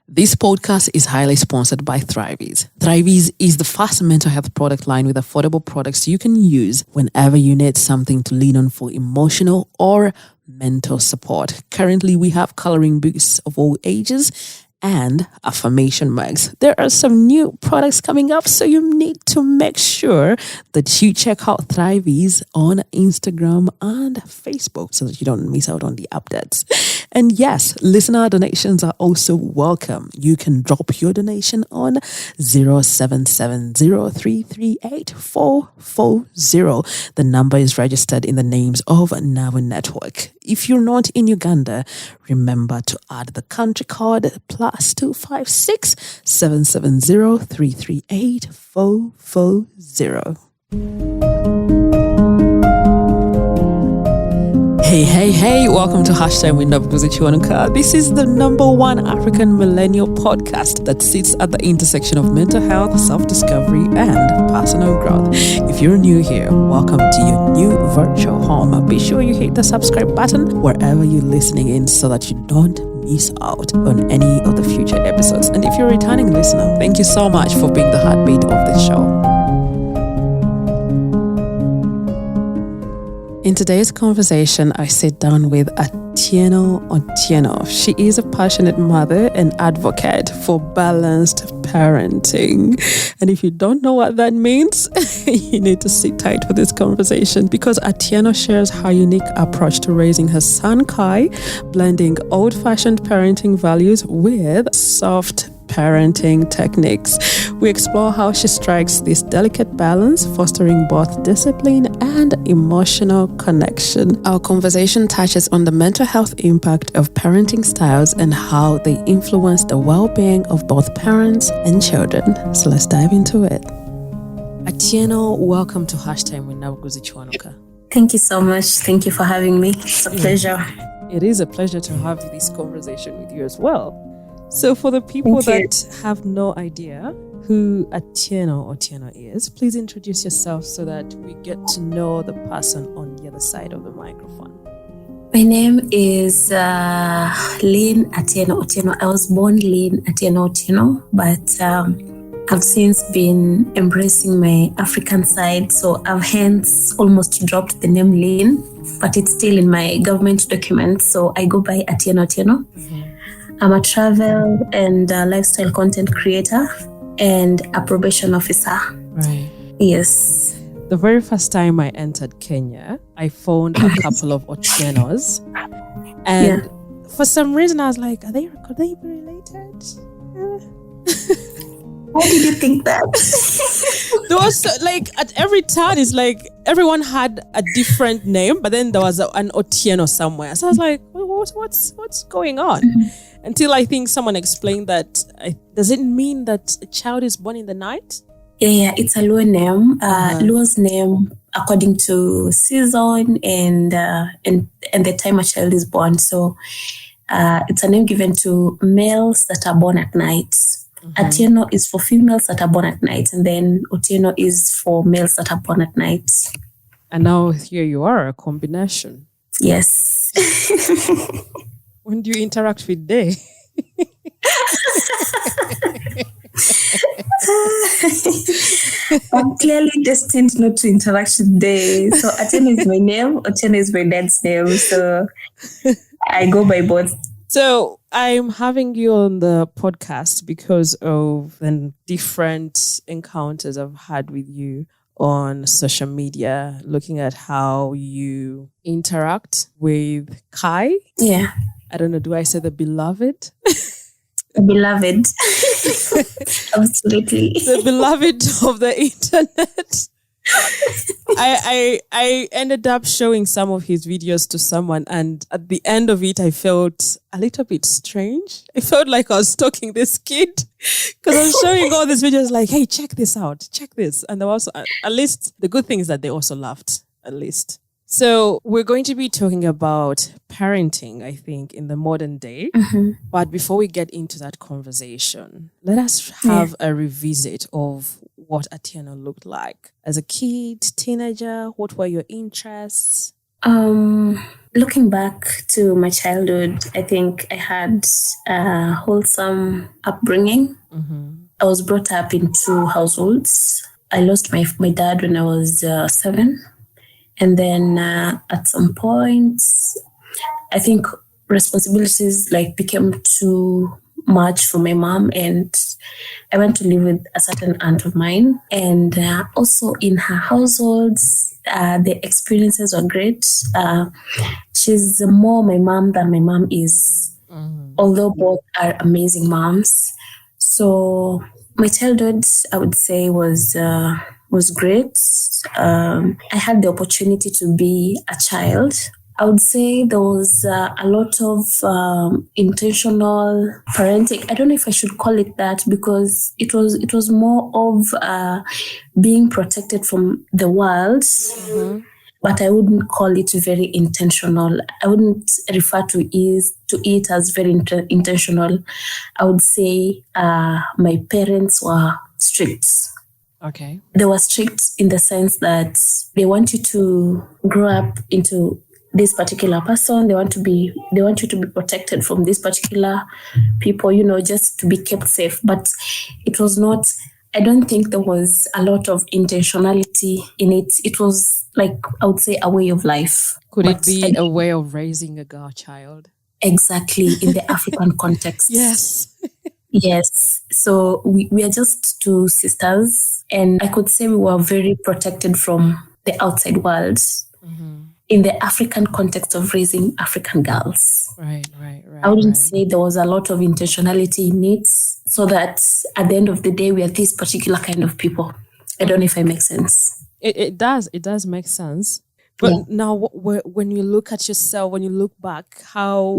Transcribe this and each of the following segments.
This podcast is highly sponsored by Thriveys. Thriveys is the first mental health product line with affordable products you can use whenever you need something to lean on for emotional or mental support. Currently, we have coloring books of all ages and affirmation mugs. There are some new products coming up, so you need to make sure that you check out Thriveys on Instagram and Facebook so that you don't miss out on the updates. And yes, listener donations are also welcome. You can drop your donation on 0770-338-440. The number is registered in the names of Navu Network. If you're not in Uganda, remember to add the country code +256 770 338 440. Hey, welcome to #WinDubGuzichwanuka. This is the #1 African millennial podcast that sits at the intersection of mental health, self-discovery, and personal growth. If you're new here, welcome to your new virtual home. Be sure you hit the subscribe button wherever you're listening in so that you don't miss out on any of the future episodes. And if you're a returning listener, thank you so much for being the heartbeat of the show. In today's conversation, I sit down with Atieno Otieno. She is a passionate mother and advocate for balanced parenting. And if you don't know what that means, you need to sit tight for this conversation because Atieno shares her unique approach to raising her son Kai, blending old-fashioned parenting values with soft parenting techniques. We explore how she strikes this delicate balance, fostering both discipline and emotional connection. Our conversation touches on the mental health impact of parenting styles and how they influence the well-being of both parents and children. So let's dive into it. Atieno, welcome to #WinDubGuzichwanuka. Thank you so much. Thank you for having me. It's a pleasure. It is a pleasure to have this conversation with you as well. So for the people that have no idea who Atieno Otieno is, please introduce yourself so that we get to know the person on the other side of the microphone. My name is Lynn Atieno Otieno. I was born Lynn Atieno Otieno, but I've since been embracing my African side. So I've hence almost dropped the name Lynn, but it's still in my government documents. So I go by Atieno Otieno. Mm-hmm. I'm a travel and lifestyle content creator and a probation officer. Right. Yes. The very first time I entered Kenya, I found a couple of Otienos. And for some reason, I was like, could they be related? Why did you think that? There was at every town, it's like everyone had a different name, but then there was an Otieno somewhere. So I was like, what's going on? Mm-hmm. Until I think someone explained that, does it mean that a child is born in the night? Yeah, it's a Luo name. Luo's name according to season and the time a child is born. So it's a name given to males that are born at night. Mm-hmm. Atieno is for females that are born at night, and then Otieno is for males that are born at night. And now here you are, a combination. Yes. When do you interact with Day? I'm clearly destined not to interact with Day. So Atieno is my name, Otieno is my dad's name. So I go by both. So I'm having you on the podcast because of the different encounters I've had with you on social media, looking at how you interact with Kai. Yeah. I don't know, do I say the beloved? Beloved. Absolutely. The beloved of the internet. I ended up showing some of his videos to someone, and at the end of it, I felt a little bit strange. I felt like I was stalking this kid because I was showing all these videos like, hey, check this out, check this. And there was, at least the good thing is that they also laughed, at least. So we're going to be talking about parenting, I think, in the modern day. Mm-hmm. But before we get into that conversation, let us have a revisit of what Atieno looked like as a kid, teenager. What were your interests? Looking back to my childhood, I think I had a wholesome upbringing. I was brought up in two households. I lost my dad when I was 7. And then at some point, I think responsibilities like became too much for my mom, and I went to live with a certain aunt of mine. And also in her household, the experiences were great. She's more my mom than my mom is, although both are amazing moms. So my childhood, I would say, was great. I had the opportunity to be a child. I would say there was a lot of intentional parenting. I don't know if I should call it that, because it was more of being protected from the world. But I wouldn't call it very intentional. I wouldn't refer to it as very intentional. I would say my parents were strict. Okay. They were strict in the sense that they want you to grow up into this particular person. They want you to be protected from this particular people, just to be kept safe. But it was not, I don't think there was a lot of intentionality in it. It was like, I would say, a way of life. Could it be a way of raising a girl child? Exactly, in the African context. Yes. Yes. So we are just two sisters, and I could say we were very protected from the outside world in the African context of raising African girls. Right. I wouldn't say there was a lot of intentionality in it, so that at the end of the day, we are this particular kind of people. I don't know if I make sense. It does make sense. But now, when you look at yourself, when you look back, how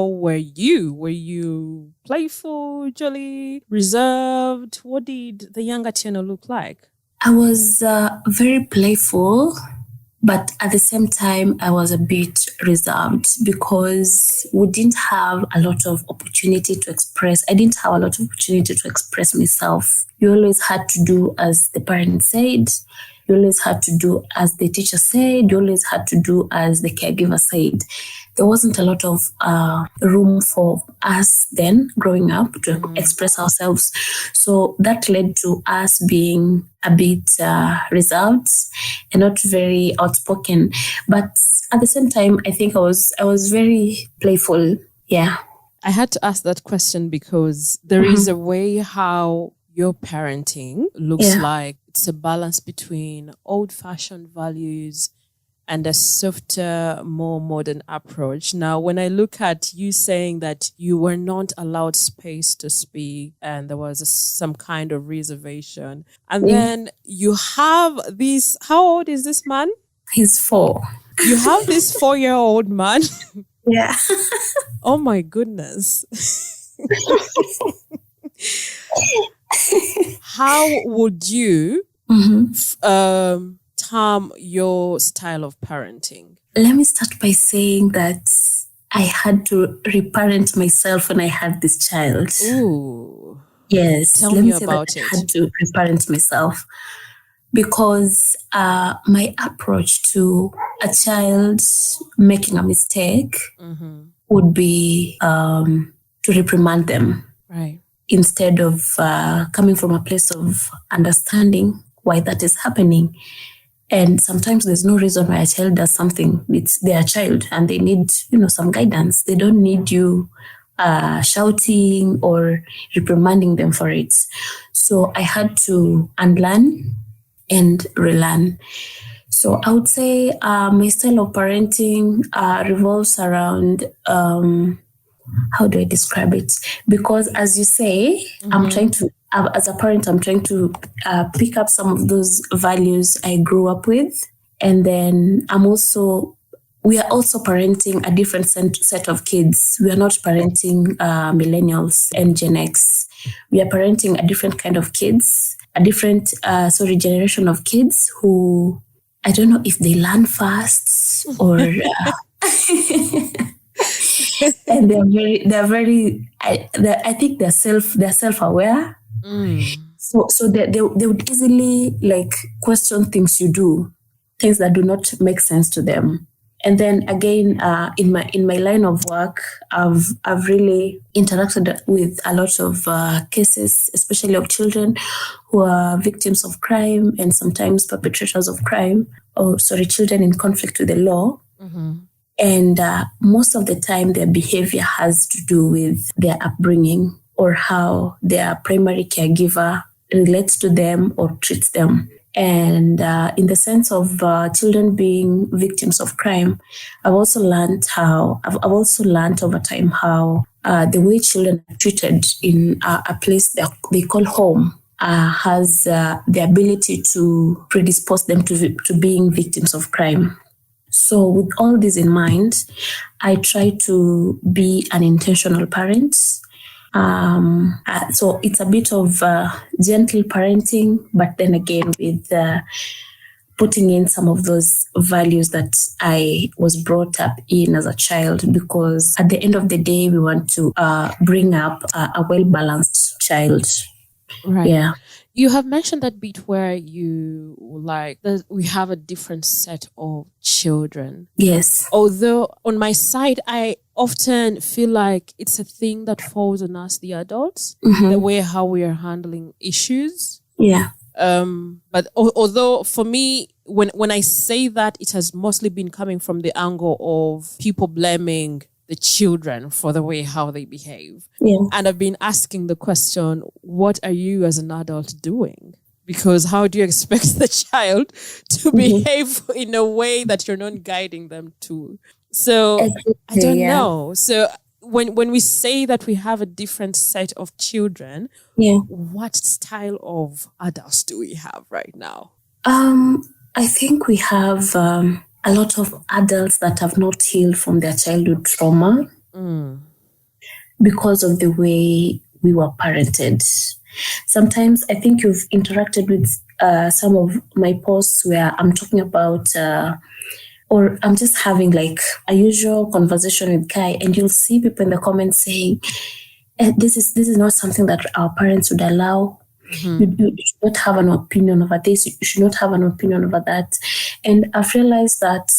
were you? Were you playful, jolly, reserved? What did the young Atieno look like? I was very playful, but at the same time, I was a bit reserved because we didn't have a lot of opportunity to express. I didn't have a lot of opportunity to express myself. You always had to do as the parents said. You always had to do as the teacher said. You always had to do as the caregiver said. There wasn't a lot of room for us then growing up to express ourselves. So that led to us being a bit reserved and not very outspoken. But at the same time, I think I was very playful. Yeah. I had to ask that question because there is a way how your parenting looks like. It's a balance between old-fashioned values and a softer, more modern approach. Now, when I look at you saying that you were not allowed space to speak and there was some kind of reservation, and then you have this, how old is this man? He's 4. You have this 4-year-old man. Yeah. Oh my goodness. How would you term your style of parenting? Let me start by saying that I had to reparent myself when I had this child. Ooh. Yes. Tell me about it. I had to reparent myself because my approach to a child making a mistake would be to reprimand them. Right. Instead of coming from a place of understanding why that is happening. And sometimes there's no reason why a child does something. It's their child and they need, some guidance. They don't need you shouting or reprimanding them for it. So I had to unlearn and relearn. So I would say my style of parenting revolves around how do I describe it? Because as you say, I'm trying to, as a parent, I'm trying to pick up some of those values I grew up with. And then we are also parenting a different set of kids. We are not parenting millennials and Gen X. We are parenting a different kind of kids, a different, generation of kids who, I don't know if they learn fast or... and I think they're self-aware. So they would easily question things you do, things that do not make sense to them. And then again, in my line of work, I've really interacted with a lot of cases, especially of children who are victims of crime and sometimes perpetrators of crime, children in conflict with the law. And most of the time, their behavior has to do with their upbringing or how their primary caregiver relates to them or treats them. And in the sense of children being victims of crime, I've also learned over time how the way children are treated in a place that they call home has the ability to predispose them to being victims of crime. So with all this in mind, I try to be an intentional parent. So it's a bit of gentle parenting, but then again with putting in some of those values that I was brought up in as a child, because at the end of the day, we want to bring up a well-balanced child. Right. Yeah. You have mentioned that bit where we have a different set of children. Yes. Although on my side, I often feel like it's a thing that falls on us, the adults, the way how we are handling issues. Yeah. But although for me, when I say that, it has mostly been coming from the angle of people blaming the children for the way how they behave. Yeah. And I've been asking the question, what are you as an adult doing? Because how do you expect the child to behave in a way that you're not guiding them to? So I don't know. So when we say that we have a different set of children, what style of adults do we have right now? I think we have a lot of adults that have not healed from their childhood trauma because of the way we were parented. Sometimes I think you've interacted with some of my posts where I'm talking about or I'm just having like a usual conversation with Kai, and you'll see people in the comments saying, this is not something that our parents would allow. You should not have an opinion over this. You should not have an opinion over that. And I've realized that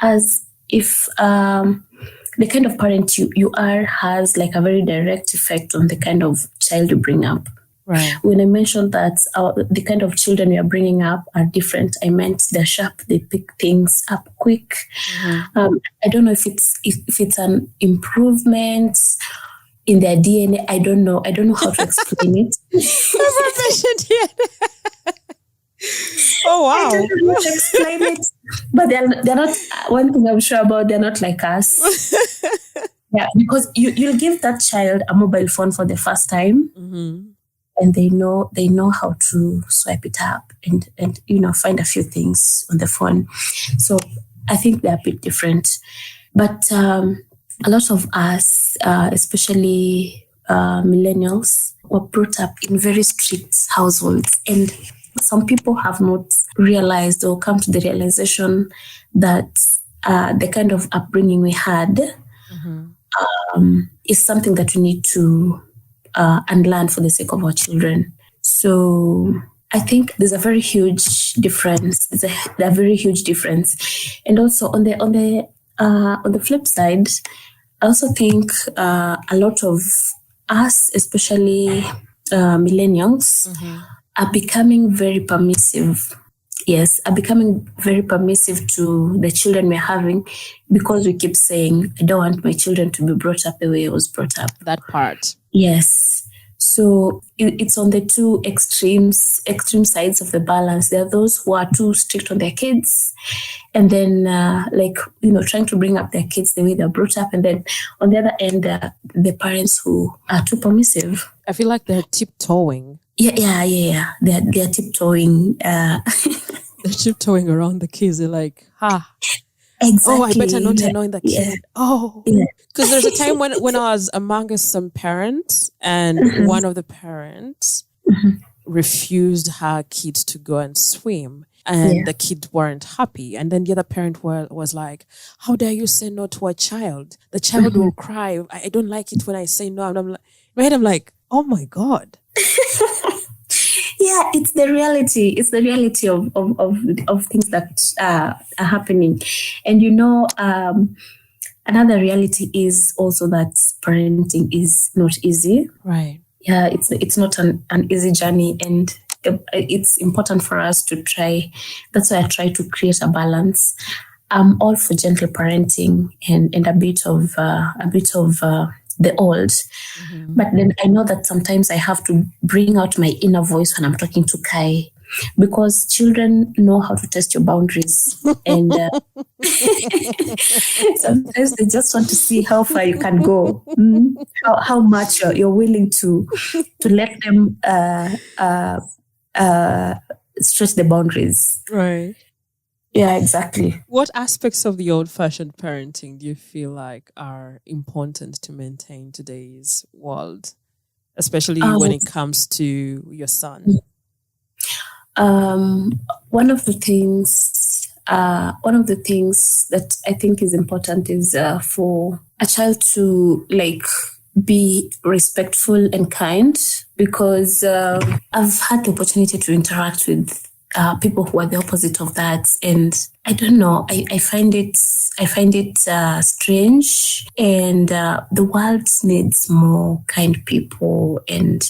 as if the kind of parent you are has like a very direct effect on the kind of child you bring up. Right. When I mentioned that the kind of children we are bringing up are different, I meant they're sharp, they pick things up quick. I don't know if it's an improvement in their DNA. I don't know how to explain it. Never mentioned yet. Oh wow! I don't know how to explain it, but they're not. One thing I'm sure about, they're not like us. Yeah, because you'll give that child a mobile phone for the first time, and they know how to swipe it up and find a few things on the phone. So I think they're a bit different, but a lot of us, especially millennials, were brought up in very strict households, and some people have not realized or come to the realization that the kind of upbringing we had is something that we need to unlearn for the sake of our children. So I think there's a very huge difference. There's a very huge difference, and also on the flip side, I also think a lot of us, especially millennials, are becoming very permissive. Yes, are becoming very permissive to the children we're having, because we keep saying, I don't want my children to be brought up the way I was brought up. That part. Yes. So it's on the two extreme sides of the balance. There are those who are too strict on their kids, and then trying to bring up their kids the way they're brought up. And then on the other end, the parents who are too permissive. I feel like they're tiptoeing. Yeah. They're tiptoeing. They're tiptoeing around the kids. They're like, Exactly. Oh, I better not annoy the kid. Oh, because there's a time when I was amongst some parents, and one of the parents refused her kids to go and swim, and the kids weren't happy. And then the other parent was like, how dare you say no to a child? The child will cry. I don't like it when I say no. And I'm like, oh my God. yeah, it's the reality. It's the reality of things that are happening. And another reality is also that parenting is not easy. Right. Yeah, it's not an easy journey, and it's important for us to try. That's why I try to create a balance. I'm all for gentle parenting and a bit of the old. Mm-hmm. But then I know that sometimes I have to bring out my inner voice when I'm talking to Kai, because children know how to test your boundaries. And sometimes they just want to see how far you can go, how much you're willing to let them stretch the boundaries. Right. Yeah, exactly. What aspects of the old-fashioned parenting do you feel like are important to maintain today's world, especially when it comes to your son? One of the things that I think is important is for a child to be respectful and kind, because I've had the opportunity to interact with people who are the opposite of that, and I don't know. I find it strange, and the world needs more kind people, and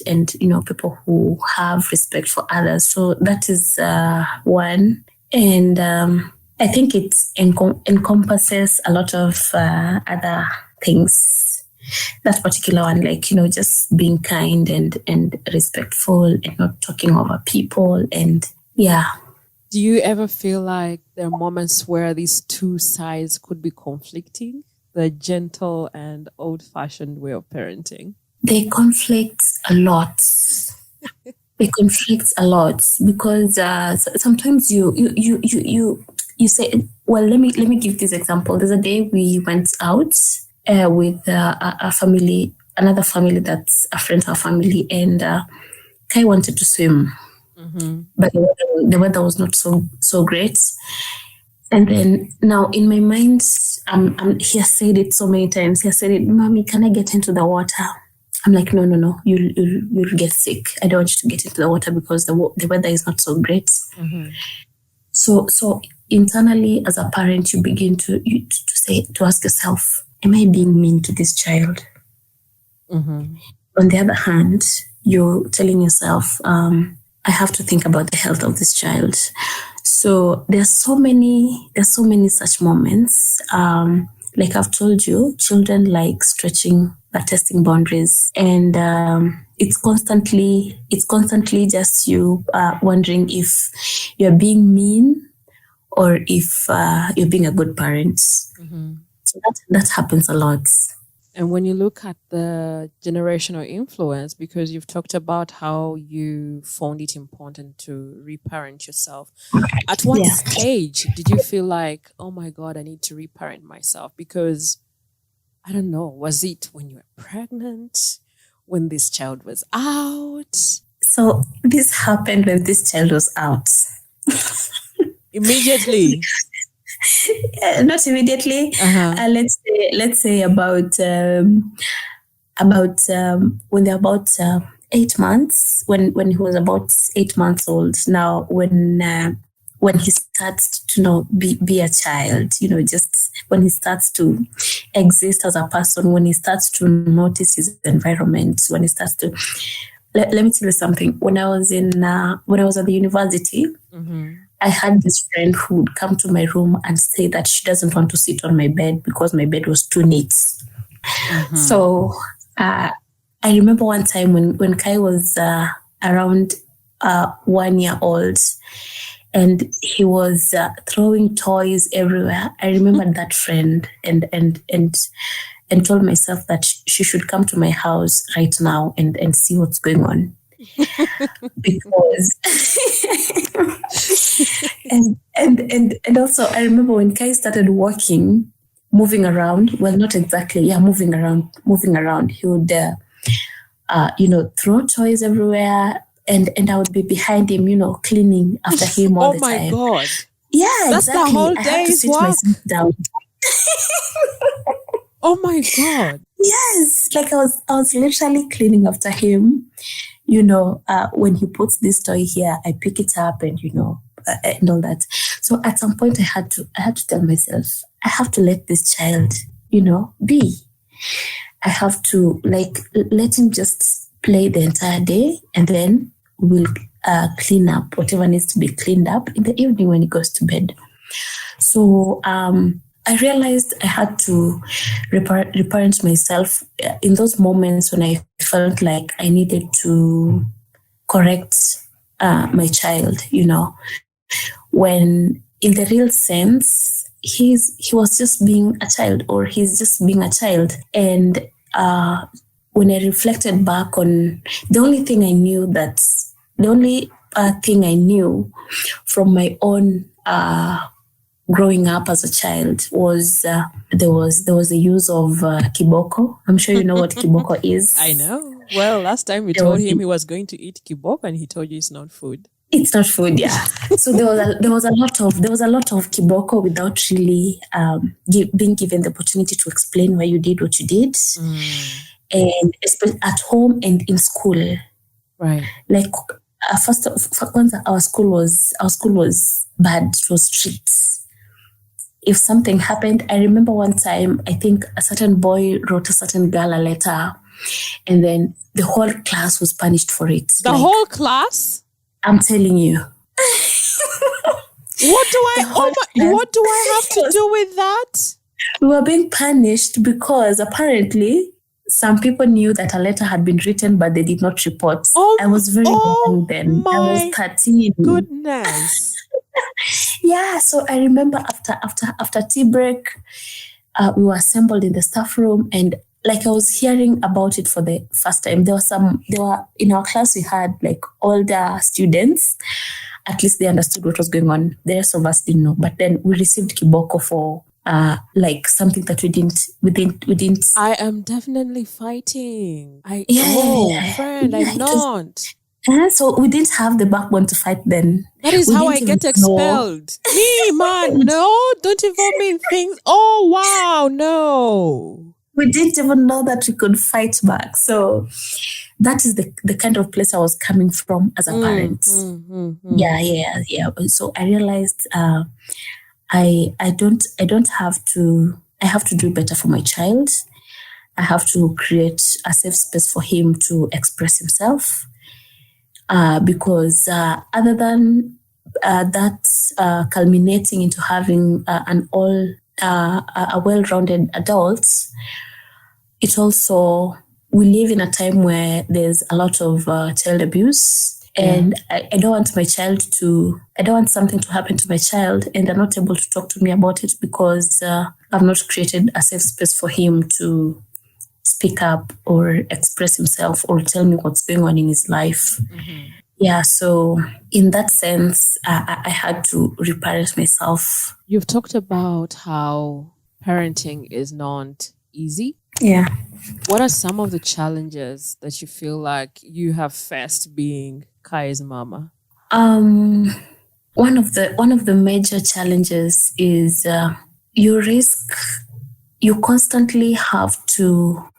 people who have respect for others. So that is one, and I think it encompasses a lot of other things. That particular one, just being kind and respectful and not talking over people, and yeah. Do you ever feel like there are moments where these two sides could be conflicting? The gentle and old-fashioned way of parenting? They conflict a lot. Because sometimes you say, well, let me give this example. There's a day we went out with a family, another family that's a friend of our family, and Kai wanted to swim. Mm-hmm. But the weather was not so great. And then now in my mind, he has said it so many times. He has said it, "Mommy, can I get into the water?" I'm like, no, you'll get sick. I don't want you to get into the water because the weather is not so great. Mm-hmm. So internally, as a parent, you begin to ask yourself, am I being mean to this child? Mm-hmm. On the other hand, you're telling yourself, I have to think about the health of this child. So there's so many such moments. Like I've told you, children like stretching, testing boundaries, and it's constantly just you wondering if you're being mean or if you're being a good parent. Mm-hmm. So that happens a lot. And when you look at the generational influence, because you've talked about how you found it important to reparent yourself, at what stage did you feel like, oh my God, I need to reparent myself? Because, I don't know, was it when you were pregnant, when this child was out? So this happened when this child was out. Immediately? Not immediately. Uh-huh. Let's say about when they're about 8 months. When he was about 8 months old. Now when he starts to be a child, just when he starts to exist as a person, when he starts to notice his environment, when he starts to let me tell you something. When I was at the university. Mm-hmm. I had this friend who would come to my room and say that she doesn't want to sit on my bed because my bed was too neat. Mm-hmm. So I remember one time when Kai was around 1 year old, and he was throwing toys everywhere. I remembered that friend and told myself that she should come to my house right now and see what's going on. Because and also I remember when Kai started walking, moving around, well, not exactly, moving around, he would throw toys everywhere, and I would be behind him, cleaning after him all the time. Oh my God. Yeah, that's exactly. The whole I had to day's sit work. myself down. Oh my God. Yes, like I was literally cleaning after him, when he puts this toy here, I pick it up and, and all that. So at some point I had to tell myself, I have to let this child, be. I have to let him just play the entire day, and then we'll clean up whatever needs to be cleaned up in the evening when he goes to bed. So I realized I had to reparent myself in those moments when I felt like I needed to correct my child, when in the real sense, he was just being a child, or he's just being a child. And when I reflected back on the only thing I knew from my own growing up as a child was there was the use of kiboko. I'm sure you know what kiboko is. I know. Well, last time we told him he was going to eat kiboko, and he told you it's not food. It's not food, yeah. So there was a lot of kiboko without really being given the opportunity to explain why you did what you did, and especially at home and in school. Right. Like first, our school was bad. It was strict. If something happened, I remember one time, I think a certain boy wrote a certain girl a letter, and then the whole class was punished for it. The whole class? I'm telling you. What do I have to do with that? We were being punished because apparently some people knew that a letter had been written, but they did not report. I was very young then. I was 13. Goodness. Yeah, so I remember after tea break, we were assembled in the staff room, and I was hearing about it for the first time. There were in our class, we had older students. At least they understood what was going on. The rest of us didn't know. But then we received kiboko for something that we didn't. I am definitely fighting. I'm not. So we didn't have the backbone to fight then. That is how I get expelled. Me, man, no, don't involve me in things. Oh, wow, no. We didn't even know that we could fight back. So that is the kind of place I was coming from as a parent. Yeah. So I realized I have to do better for my child. I have to create a safe space for him to express himself. Because other than that culminating into having a well-rounded adult, it also, we live in a time where there's a lot of child abuse, and I don't want something to happen to my child, and they're not able to talk to me about it because I've not created a safe space for him to speak up or express himself or tell me what's going on in his life. Mm-hmm. Yeah, so in that sense, I had to reparent myself. You've talked about how parenting is not easy. Yeah. What are some of the challenges that you feel like you have faced being Kai's mama? One of the major challenges is you constantly have to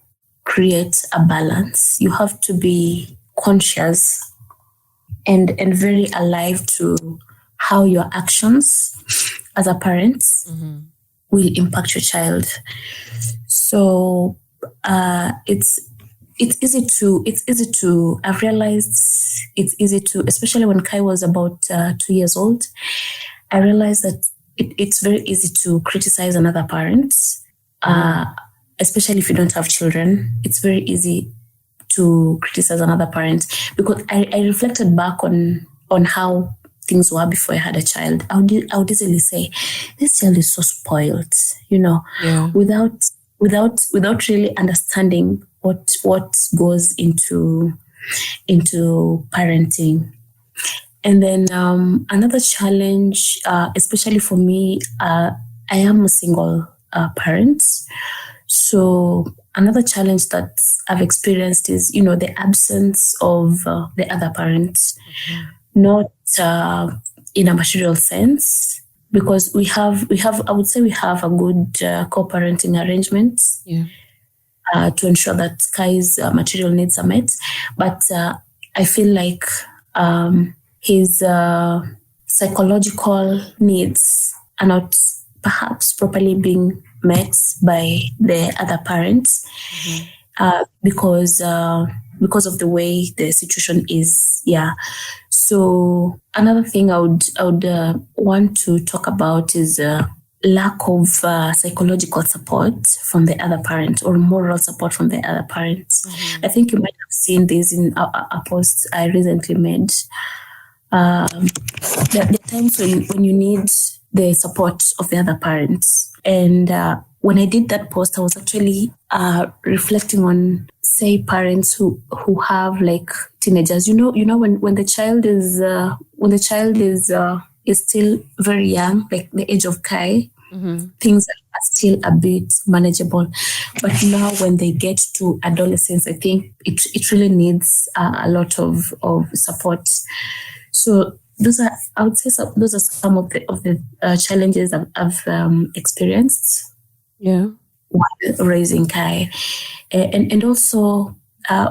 create a balance. You have to be conscious and very alive to how your actions as a parent will impact your child. So it's easy to I've realized it's easy to, especially when Kai was about 2 years old, I realized that it's very easy to criticize another parent, especially if you don't have children. It's very easy to criticize another parent, because I reflected back on how things were before I had a child. I would easily say, this child is so spoiled, without really understanding what goes into parenting. And then another challenge, especially for me, I am a single parent. So another challenge that I've experienced is, the absence of the other parent, not in a material sense, because we have, I would say we have a good co-parenting arrangement to ensure that Kai's material needs are met. But I feel like his psychological needs are not perhaps properly being met by the other parents, because of the way the situation is. Yeah. So another thing I would want to talk about is lack of psychological support from the other parent, or moral support from the other parents. I think you might have seen this in a post I recently made. The times when you need the support of the other parents. And when I did that post, I was actually reflecting on, say, parents who have like teenagers. You know, when the child is still very young, like the age of Kai, things are still a bit manageable. But now when they get to adolescence, I think it really needs a lot of support. So those are, I would say, those are some of the challenges I've experienced. Yeah. While raising Kai, and also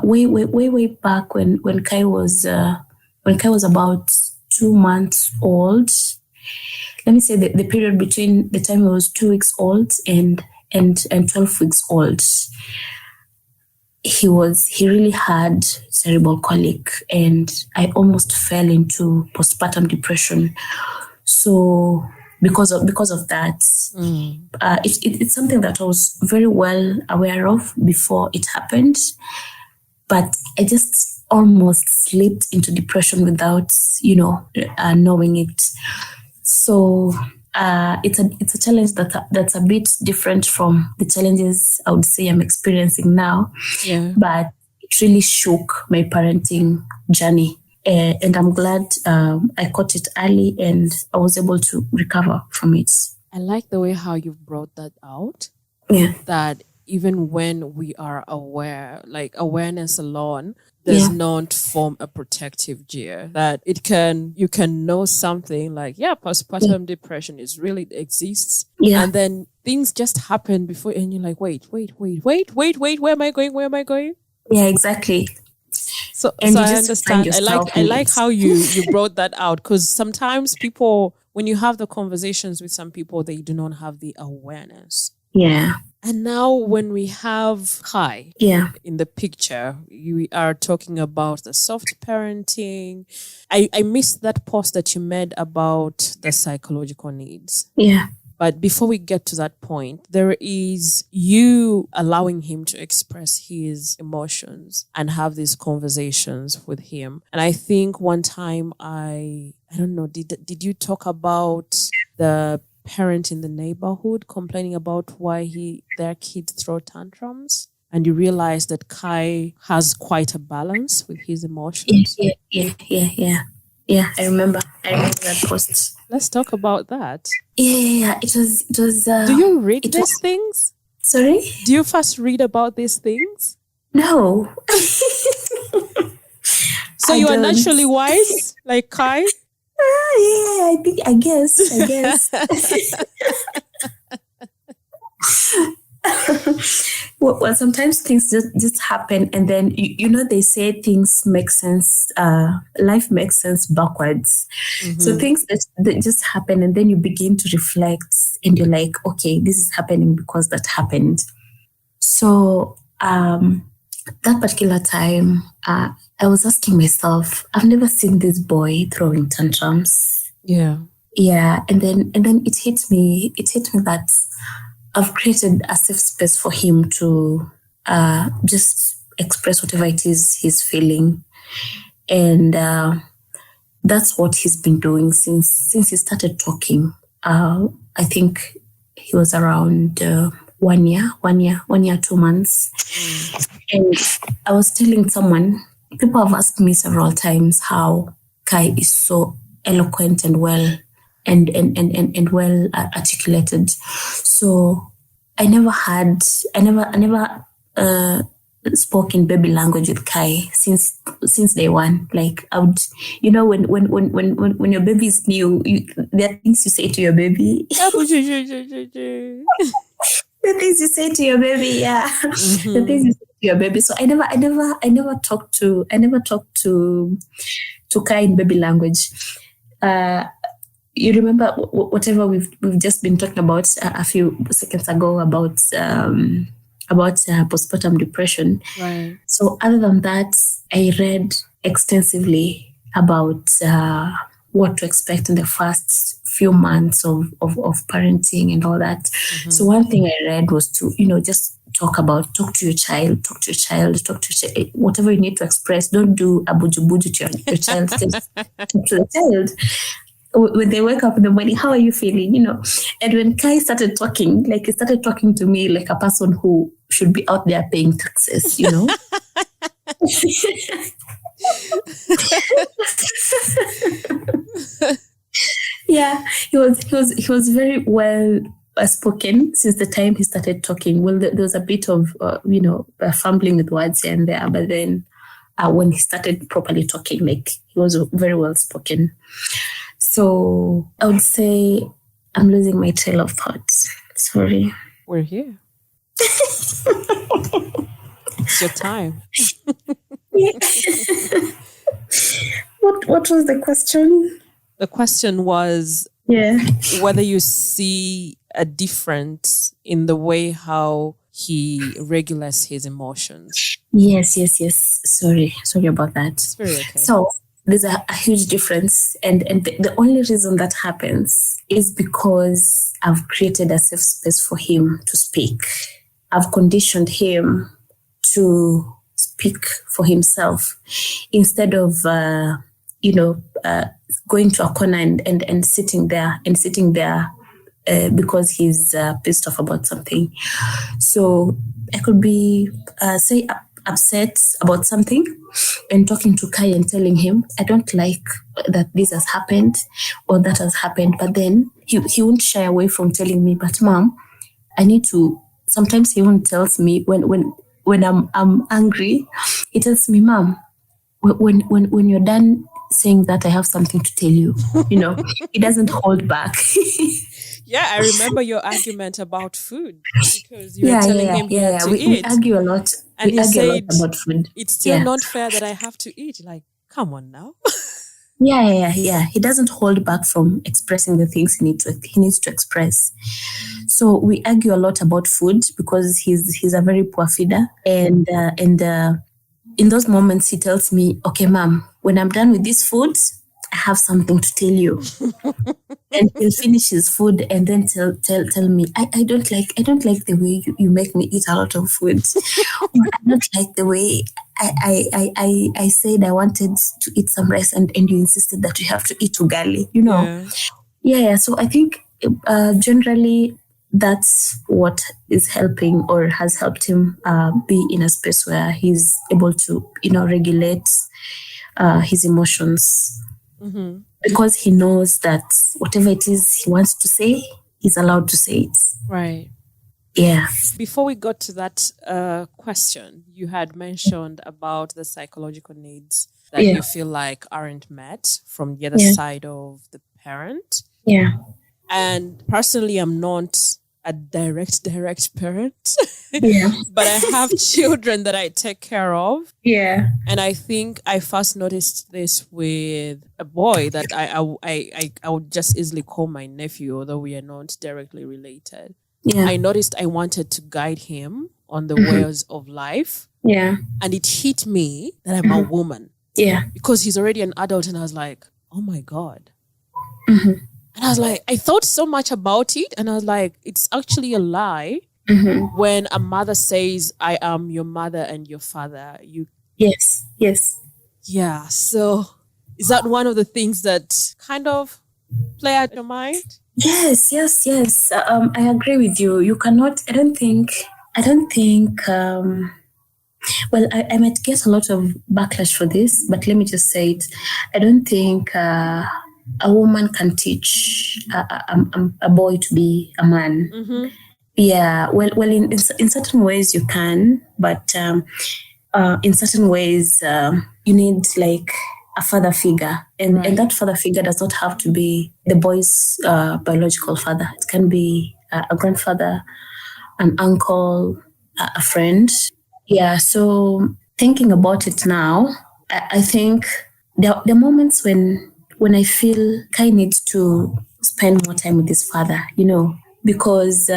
way back when Kai was about 2 months old. Let me say the period between the time he was 2 weeks old and 12 weeks old. He really had cerebral colic, and I almost fell into postpartum depression. So because of that, it's something that I was very well aware of before it happened, but I just almost slipped into depression without knowing it. So it's a challenge that's a bit different from the challenges I would say I'm experiencing now. Yeah. But it really shook my parenting journey. And I'm glad I caught it early and I was able to recover from it. I like the way how you've brought that out. Yeah. That even when we are aware, like awareness alone does not form a protective gear. That you can know something like, postpartum depression really exists. Yeah. And then things just happen before, and you're like, wait, where am I going? Yeah, exactly. So I understand. I like how you brought that out, because sometimes people, when you have the conversations with some people, they do not have the awareness. Yeah. And now when we have Kai in the picture, you are talking about the soft parenting. I missed that post that you made about the psychological needs. Yeah. But before we get to that point, there is you allowing him to express his emotions and have these conversations with him. And I think one time I don't know, did you talk about the parent in the neighborhood complaining about why their kid throw tantrums? And you realize that Kai has quite a balance with his emotions. Yeah, I remember that post. Let's talk about that. Yeah. It was. Do you read these things? Sorry? Do you first read about these things? No. So you are naturally wise, like Kai? Yeah, I guess. Well, sometimes things just happen, and then they say things make sense. Life makes sense backwards. Mm-hmm. So things that just happen, and then you begin to reflect, and you're like, okay, this is happening because that happened. So that particular time, I was asking myself, I've never seen this boy throwing tantrums. Yeah. Yeah, and then it hit me. It hit me that I've created a safe space for him to just express whatever it is he's feeling. And that's what he's been doing since he started talking. I think he was around 1 year, 2 months. And I was telling someone, people have asked me several times how Kai is so eloquent and well and well articulated. So I never spoke in baby language with Kai since day one. Like I would, when your baby is new, there are things you say to your baby. The things you say to your baby, yeah. Mm-hmm. The things you say your baby. So I never talked to Kai in baby language. You remember whatever we've just been talking about a few seconds ago about postpartum depression. Right. So other than that, I read extensively about what to expect in the first few months of parenting and all that. Mm-hmm. So one thing I read was to, just talk to your child, whatever you need to express. Don't do a buju to your child. Just talk to the child. When they wake up in the morning, how are you feeling? And when Kai started talking, he started talking to me like a person who should be out there paying taxes, Yeah, he was very well spoken since the time he started talking. Well, there was a bit of fumbling with words here and there, but then when he started properly talking, he was very well spoken. So I would say I'm losing my trail of thoughts. Sorry. We're here. It's your time. What was the question? The question was whether you see a difference in the way how he regulates his emotions. Yes. Sorry about that. It's very okay. So there's a huge difference, and the only reason that happens is because I've created a safe space for him to speak. I've conditioned him to speak for himself instead of going to a corner and sitting there because he's pissed off about something. So I could be say upset about something and talking to Kai and telling him, I don't like that this has happened or that has happened. But then he won't shy away from telling me, but Mom, I need to. Sometimes he even tells me when I'm angry, he tells me, Mom, when you're done saying that, I have something to tell you. He doesn't hold back. Yeah, I remember your argument about food because you were telling him he had to eat. We argue a lot. And he said, about food. It's still not fair that I have to eat. Like, come on now. Yeah. He doesn't hold back from expressing the things he needs to express. So we argue a lot about food because he's a very poor feeder. And in those moments, he tells me, okay, Mom, when I'm done with this food, I have something to tell you. And he'll finish his food and then tell me, I don't like the way you make me eat a lot of food. Or I don't like the way I said I wanted to eat some rice and you insisted that you have to eat ugali. Yeah. So I think generally that's what is helping or has helped him be in a space where he's able to regulate his emotions. Mm-hmm. Because he knows that whatever it is he wants to say, he's allowed to say it. Right. Yeah. Before we got to that question, you had mentioned about the psychological needs that you feel like aren't met from the other side of the parent. Yeah. And personally, I'm not a direct parent. Yeah. But I have children that I take care of. Yeah. And I think I first noticed this with a boy that I would just easily call my nephew, although we are not directly related. Yeah. I noticed I wanted to guide him on the ways of life. Yeah. And it hit me that I'm a woman. Yeah. Because he's already an adult, and I was like, oh my God. Mm-hmm. And I was like, I thought so much about it, and I was like, it's actually a lie. Mm-hmm. When a mother says, I am your mother and your father, Yes. Yeah. So is that one of the things that kind of play out your mind? Yes. I agree with you. You cannot, I don't think, well, I might get a lot of backlash for this, but let me just say it. I don't think a woman can teach a boy to be a man. Mm-hmm. Yeah, well, in certain ways you can, but in certain ways you need like a father figure, and that father figure does not have to be the boy's biological father. It can be a grandfather, an uncle, a friend. Yeah. So thinking about it now, I think there are moments when I feel Kai needs to spend more time with his father, because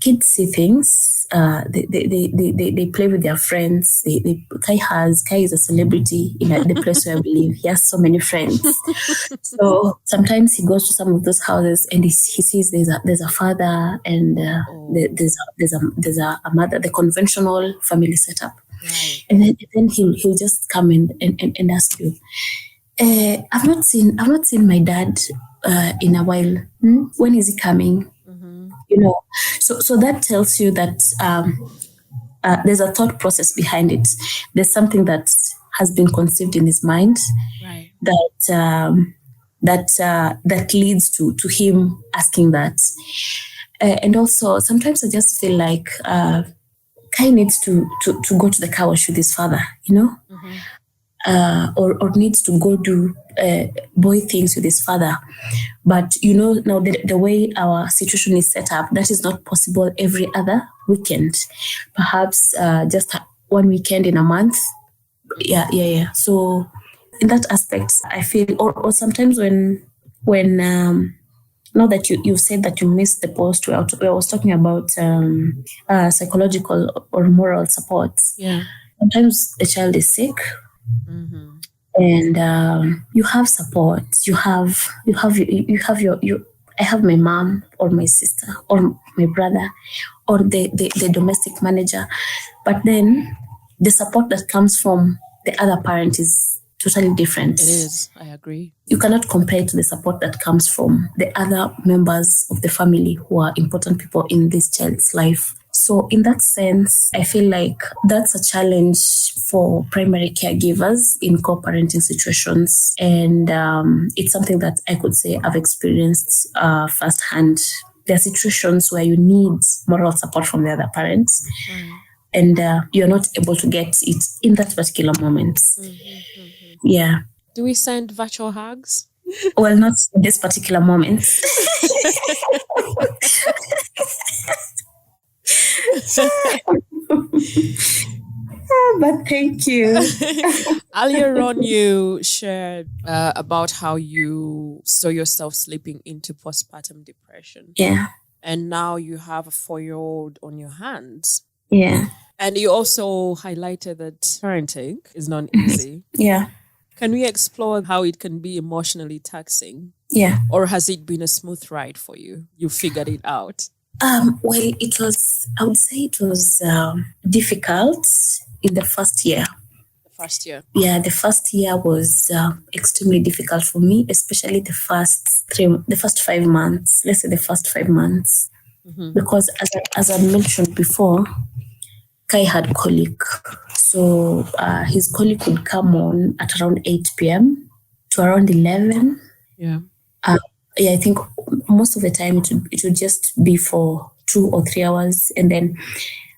kids see things. They play with their friends. Kai is a celebrity in the place where we live. He has so many friends. So sometimes he goes to some of those houses and he sees there's a father and there's a mother, the conventional family setup. Right. And then he'll just come and ask you, I've not seen my dad in a while. When is he coming? So that tells you that there's a thought process behind it. There's something that has been conceived in his mind, Right. that leads to him asking that. And also sometimes I just feel like Kai needs to go to the car wash with his father, or needs to go do boy things with his father. But now the way our situation is set up, that is not possible every other weekend. Perhaps just one weekend in a month. Yeah. So in that aspect, I feel, or sometimes when now that you said that you missed the post where I was talking about psychological or moral support. Yeah. Sometimes the child is sick, and you have support. You have your. I have my mom or my sister or my brother or the domestic manager, but then the support that comes from the other parent is totally different. It is. I agree. You cannot compare it to the support that comes from the other members of the family who are important people in this child's life. So in that sense, I feel like that's a challenge for primary caregivers in co-parenting situations. And it's something that I could say I've experienced firsthand. There are situations where you need moral support from the other parents. And you're not able to get it in that particular moment. Yeah. Do we send virtual hugs? Well, not in this particular moment. But thank you. Earlier on, you shared about how you saw yourself slipping into postpartum depression. Yeah. And now you have a 4-year-old on your hands. Yeah. And you also highlighted that parenting is not easy. Yeah. Can we explore how it can be emotionally taxing? Yeah. Or has it been a smooth ride for you? You figured it out? Well, I would say it was difficult in the first year. The first year? Yeah, the first year was extremely difficult for me, especially the first 5 months. Let's say the first 5 months. Because as I mentioned before, Kai had colic. So his colic would come on at around 8 p.m. to around 11. Yeah. I think most of the time it would just be for 2 or 3 hours. And then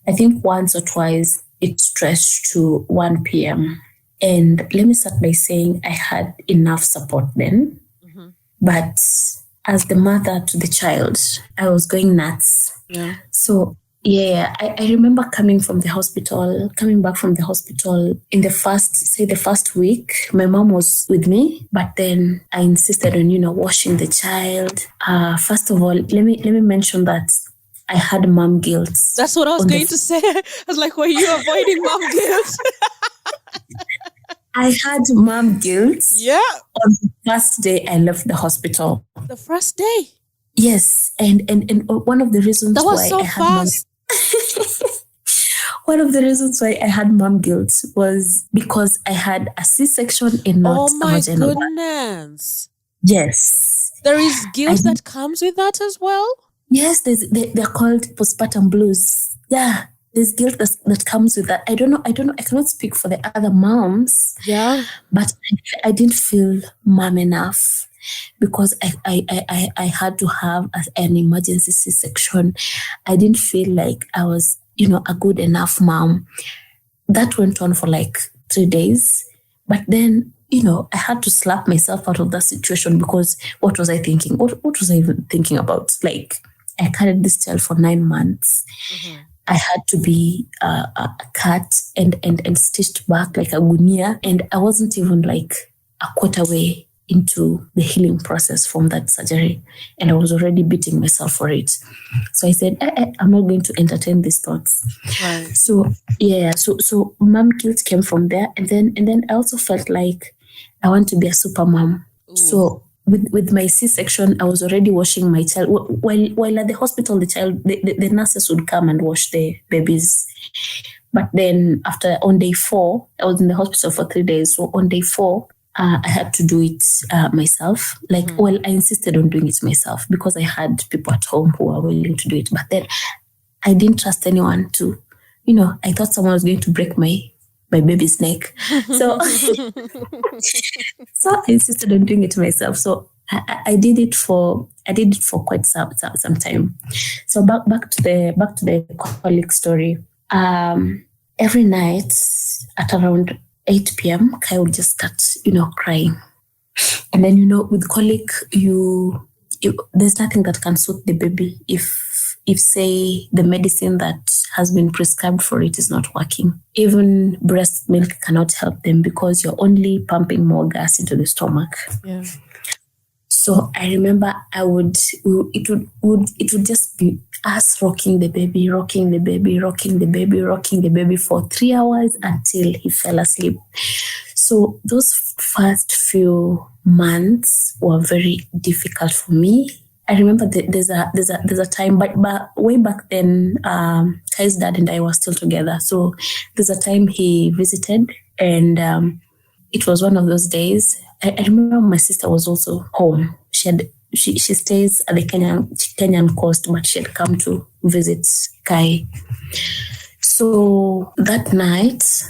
I think once or twice it stretched to 1 p.m. And let me start by saying I had enough support then. But as the mother to the child, I was going nuts. Yeah. So yeah, I remember coming back from the hospital in the first week. My mom was with me, but then I insisted on, washing the child. First of all, let me mention that I had mom guilt. That's what I was going to say. I was like, were you avoiding mom guilt? I had mom guilt. Yeah. On the first day I left the hospital. The first day? Yes. And one of the reasons that was why so I had fast. One of the reasons why I had mom guilt was because I had a C-section and not a vaginal birth. Oh my goodness. Yes. There is guilt that comes with that as well? Yes, they're called postpartum blues. Yeah, there's guilt that comes with that. I don't know. I cannot speak for the other moms. Yeah. But I didn't feel mom enough because I had to have an emergency C-section. I didn't feel like I was, a good enough mom. That went on for like 3 days. But then, I had to slap myself out of that situation because what was I thinking? What was I even thinking about? Like, I carried this child for 9 months. I had to be cut and stitched back like a gunia. And I wasn't even like a quarter way into the healing process from that surgery. And I was already beating myself for it. So I said, I'm not going to entertain these thoughts. Right. So so mom guilt came from there. And then I also felt like I want to be a super mom. Ooh. So with my C-section, I was already washing my child. While at the hospital, the nurses would come and wash the babies. But then on day 4, I was in the hospital for 3 days. So on day 4, I had to do it myself. I insisted on doing it myself because I had people at home who were willing to do it. But then I didn't trust anyone to, I thought someone was going to break my baby's neck. So, so I insisted on doing it myself. So I did it for quite some time. So back to the colic story. Every night at around 8 p.m., Kai would just start, crying. And then, with colic, there's nothing that can suit the baby if say the medicine that has been prescribed for it is not working. Even breast milk cannot help them because you're only pumping more gas into the stomach. Yeah. So I remember it would just be us rocking the baby for 3 hours until he fell asleep. So those first few months were very difficult for me. I remember there's a time, but way back then, Kai's dad and I were still together. So there's a time he visited, and it was one of those days. I remember my sister was also home. She stays at the Kenyan coast, but she had come to visit Kai. So that night,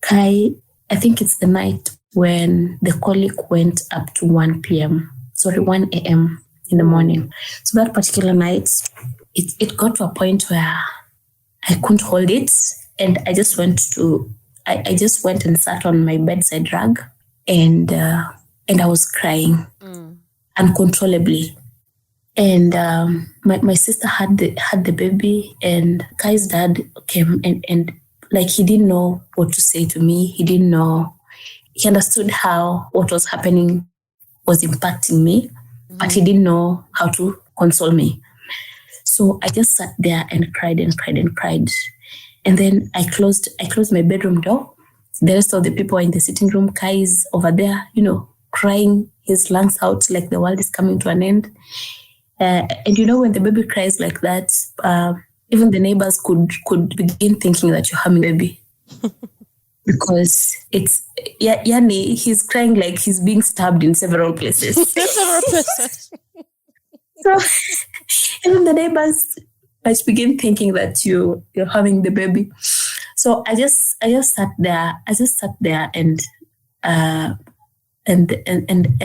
Kai, I think it's the night when the colic went up to 1 a.m. in the morning. So that particular night, it got to a point where I couldn't hold it, and I just went and sat on my bedside rug, and I was crying uncontrollably. And my sister had the baby, and Kai's dad came and like he didn't know what to say to me. He didn't know. He understood how what was happening was impacting me, but he didn't know how to console me. So I just sat there and cried and cried and cried. And then I closed my bedroom door. The rest of the people are in the sitting room. Kai is over there, crying his lungs out like the world is coming to an end. And when the baby cries like that, even the neighbors could begin thinking that you're harming the baby. Because it's, Yani, he's crying like he's being stabbed in several places. So even the neighbors might begin thinking that you're having the baby. So I just sat there. And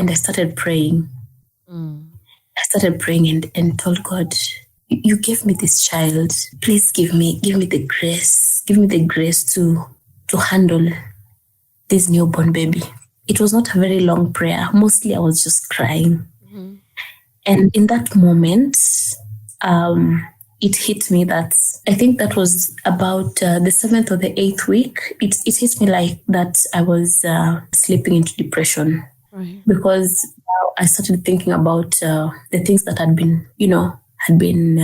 I started praying. I started praying and told God, you gave me this child. Please give me the grace. Give me the grace to handle this newborn baby. It was not a very long prayer. Mostly I was just crying. Mm-hmm. And in that moment, it hit me that I think that was about the 7th or the 8th week. It hit me like that I was slipping into depression. Right. Because I started thinking about the things that had been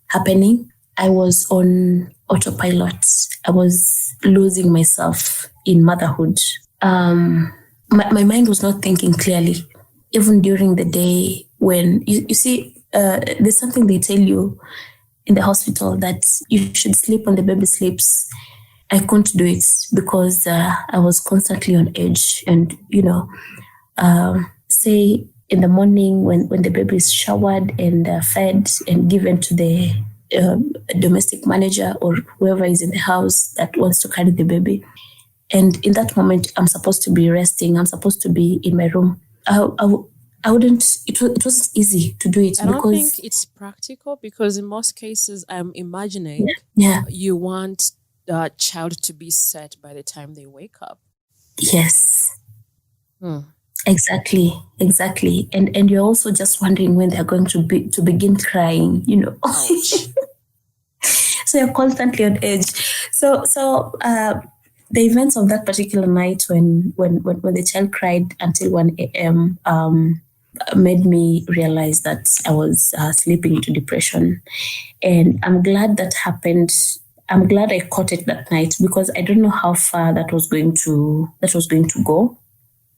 happening. I was on autopilot. I was losing myself in motherhood. My mind was not thinking clearly. Even during the day when, you see, there's something they tell you in the hospital that you should sleep when the baby sleeps. I couldn't do it because I was constantly on edge. And, say in the morning when the baby is showered and fed and given to the domestic manager or whoever is in the house that wants to carry the baby. And in that moment, I'm supposed to be resting. I'm supposed to be in my room. I wouldn't, it was easy to do it. I don't think it's practical because in most cases, I'm imagining you want the child to be set by the time they wake up. Yes. Exactly. And you're also just wondering when they're going to begin crying, Ouch. So you're constantly on edge. So the events of that particular night when the child cried until 1 a.m. Made me realize that I was slipping into depression. And I'm glad that happened. I'm glad I caught it that night, because I don't know how far that was going to go.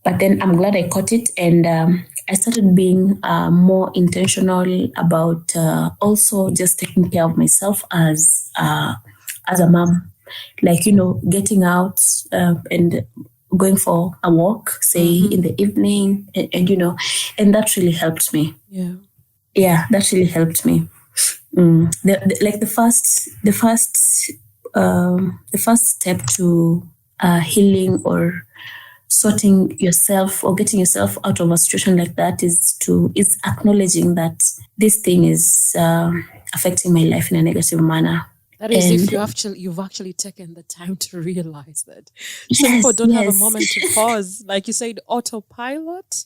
But then I'm glad I caught it, and I started being more intentional about also just taking care of myself as a mom, like, getting out and going for a walk, say in the evening, and and that really helped me. Yeah, that really helped me. The first step to healing or sorting yourself or getting yourself out of a situation like that is acknowledging that this thing is affecting my life in a negative manner. That is, if you've actually taken the time to realize that. Some people don't have a moment to pause, like you said, autopilot.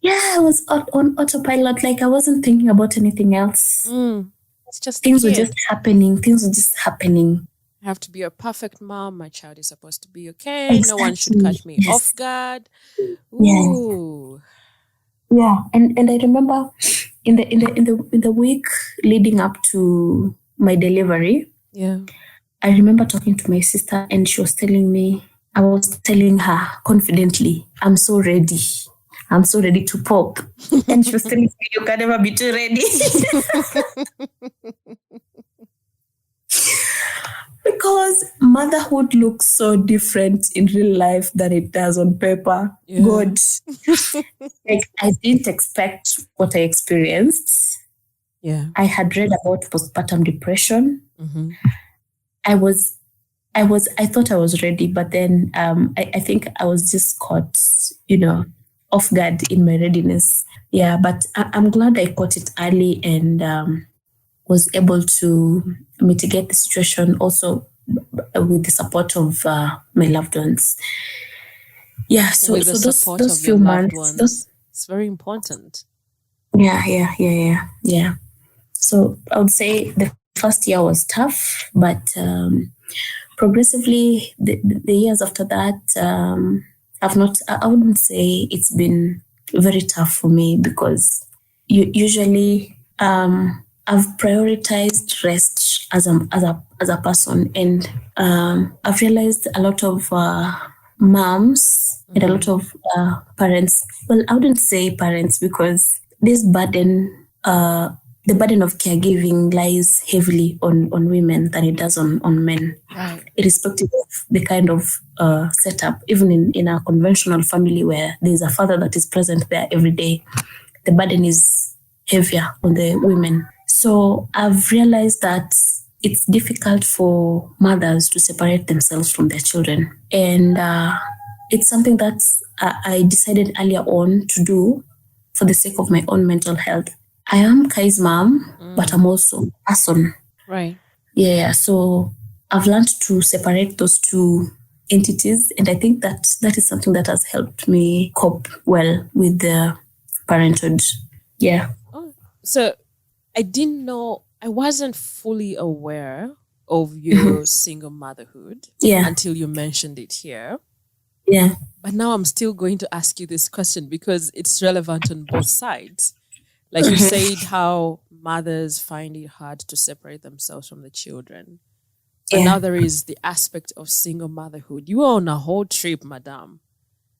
Yeah, I was on autopilot. Like, I wasn't thinking about anything else. It's just things were just happening. I have to be a perfect mom. My child is supposed to be okay. Exactly. No one should catch me off guard. Ooh. Yeah, and I remember in the week leading up to my delivery. Yeah. I remember talking to my sister, and she was telling me, I was telling her confidently, I'm so ready to pop. And she was telling me, you can never be too ready. Because motherhood looks so different in real life than it does on paper. Yeah. God. Like, I didn't expect what I experienced. Yeah. I had read about postpartum depression. Mm-hmm. I thought I was ready, but then I think I was just caught, off guard in my readiness. Yeah, but I'm glad I caught it early and was able to mitigate the situation also with the support of my loved ones. Yeah, so those few months, it's very important. Yeah. So I would say the first year was tough, but progressively the years after that, I wouldn't say it's been very tough for me, because usually I've prioritized rest as a person, and I've realized a lot of moms and a lot of parents. Well, I wouldn't say parents, because this burden, the burden of caregiving lies heavily on women than it does on men. Right. Irrespective of the kind of setup, even in a conventional family where there's a father that is present there every day, the burden is heavier on the women. So I've realized that it's difficult for mothers to separate themselves from their children. And it's something that I decided earlier on to do for the sake of my own mental health. I am Kai's mom, but I'm also a person. Right. Yeah, so I've learned to separate those two entities, and I think that is something that has helped me cope well with the parenthood. Yeah. Oh, so I didn't know, I wasn't fully aware of your single motherhood until you mentioned it here. Yeah. But now I'm still going to ask you this question because it's relevant on both sides. Like you said, how mothers find it hard to separate themselves from the children. But now there is the aspect of single motherhood. You are on a whole trip, madam.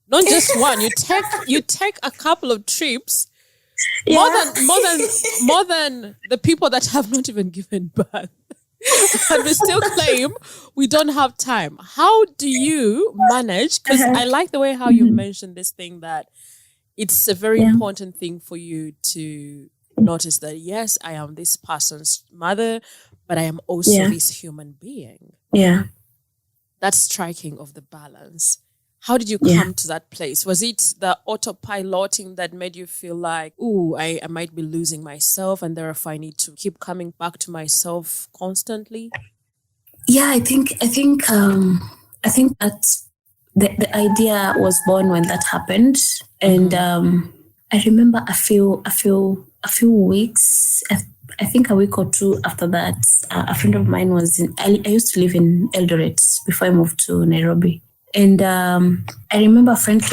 Not just one. You take a couple of trips. More than the people that have not even given birth. And we still claim we don't have time. How do you manage? Because I like the way how you mentioned this thing, that it's a very important thing for you to notice that, yes, I am this person's mother, but I am also this human being. Yeah. That's striking of the balance. How did you come to that place? Was it the autopiloting that made you feel like, ooh, I might be losing myself, and therefore I need to keep coming back to myself constantly? Yeah, I think that the idea was born when that happened, and I remember a few weeks, I think a week or two after that, a friend of mine I used to live in Eldoret before I moved to Nairobi. And I remember a friend had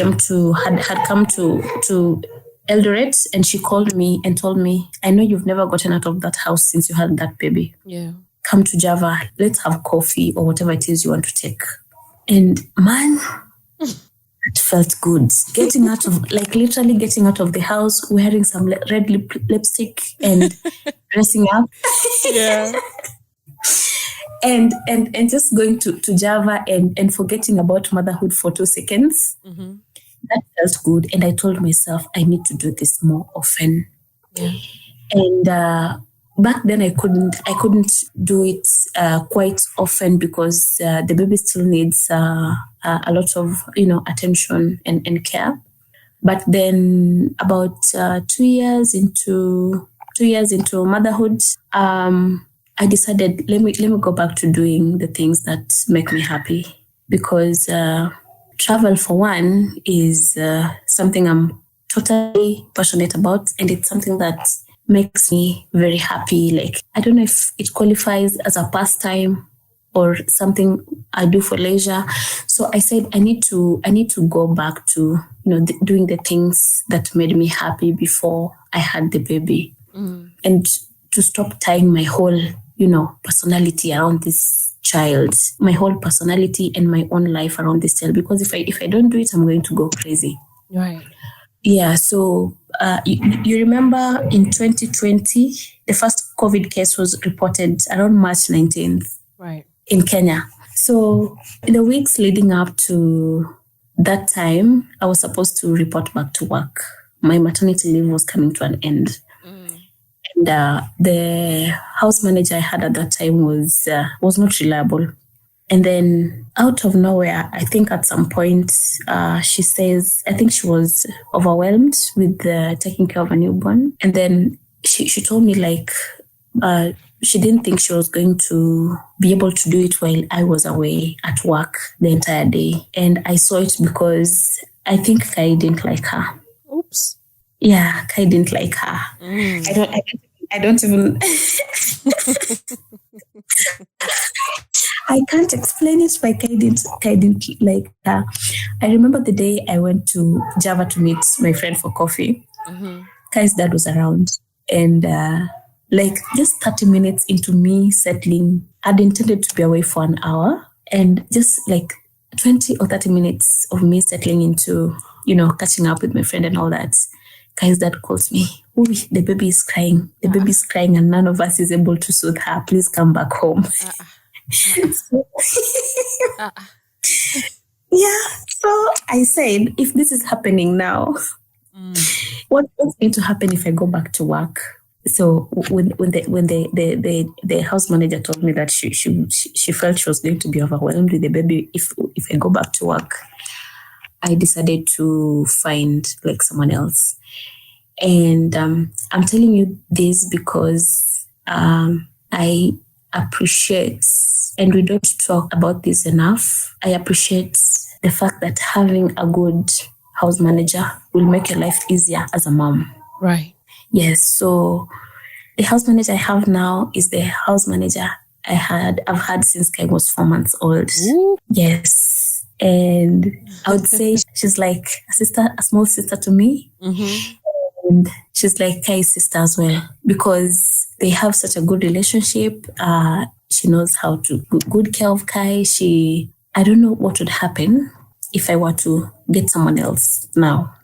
come to Eldoret, and she called me and told me, I know you've never gotten out of that house since you had that baby. Yeah. Come to Java, let's have coffee or whatever it is you want to take. And man, it felt good. Literally getting out of the house, wearing some red lipstick and dressing up. Yeah. and just going to Java and forgetting about motherhood for 2 seconds. Mm-hmm. That felt good. And I told myself, I need to do this more often. Yeah. And back then I couldn't do it quite often because the baby still needs a lot of attention and care. But then about 2 years into motherhood, I decided let me go back to doing the things that make me happy, because travel, for one, is something I'm totally passionate about, and it's something that makes me very happy. Like, I don't know if it qualifies as a pastime or something I do for leisure. So I said I need to go back to doing the things that made me happy before I had the baby, and to stop tying my whole personality around this child, my whole personality and my own life around this child. Because if I don't do it, I'm going to go crazy. Right. Yeah. So you remember in 2020, the first COVID case was reported around March 19th. Right. In Kenya. So in the weeks leading up to that time, I was supposed to report back to work. My maternity leave was coming to an end. And the house manager I had at that time was not reliable. And then out of nowhere, I think at some point, she says, I think she was overwhelmed with taking care of a newborn. And then she told me, like, she didn't think she was going to be able to do it while I was away at work the entire day. And I saw it because I think Kai didn't like her. Oops. Yeah, Kai didn't like her. I don't even I can't explain it, but Kai didn't like her. I remember the day I went to Java to meet my friend for coffee. Kai's dad was around, and just 30 minutes into me settling, I'd intended to be away for an hour, and just like 20 or 30 minutes of me settling into, catching up with my friend and all that, Kai's dad calls me, the baby is crying. The baby is crying and none of us is able to soothe her. Please come back home. Yeah. So I said, if this is happening now, what's going to happen if I go back to work? So when the house manager told me that she felt she was going to be overwhelmed with the baby if I go back to work, I decided to find like someone else. And I'm telling you this because I appreciate, and we don't talk about this enough, I appreciate the fact that having a good house manager will make your life easier as a mom. Right. Yes. So the house manager I have now is the house manager I've had since Kai was 4 months old. Ooh. Yes. And I would say she's like a small sister to me. And she's like Kai's sister as well, because they have such a good relationship. She knows how to good care of Kai. I don't know what would happen if I were to get someone else now.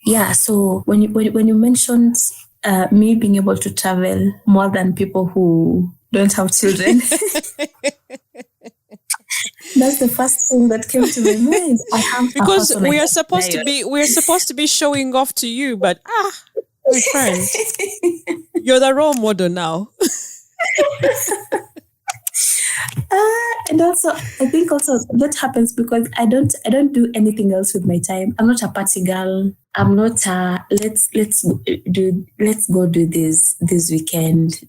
Yeah. So when you mentioned me being able to travel more than people who don't have children, that's the first thing that came to my mind. Because we are supposed to be showing off to you, but my friend, you're the role model now. And also, I think also that happens because I don't do anything else with my time. I'm not a party girl. I'm not let's go do this weekend.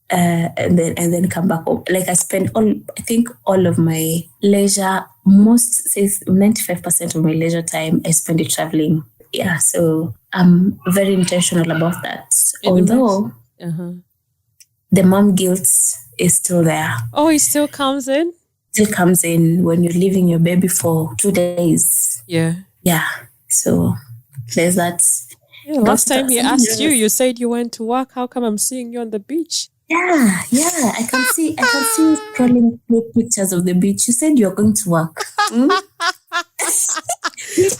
And then come back home. Like I spend all of my leisure, 95% of my leisure time, I spend it traveling. Yeah, so I'm very intentional about that. Although the mom guilt is still there. Oh, it still comes in? Still comes in when you're leaving your baby for 2 days. Yeah. Yeah. So there's that. Yeah, last time he asked you, you said you went to work. How come I'm seeing you on the beach? Yeah. I can see scrolling through pictures of the beach. You said you're going to work. Hmm?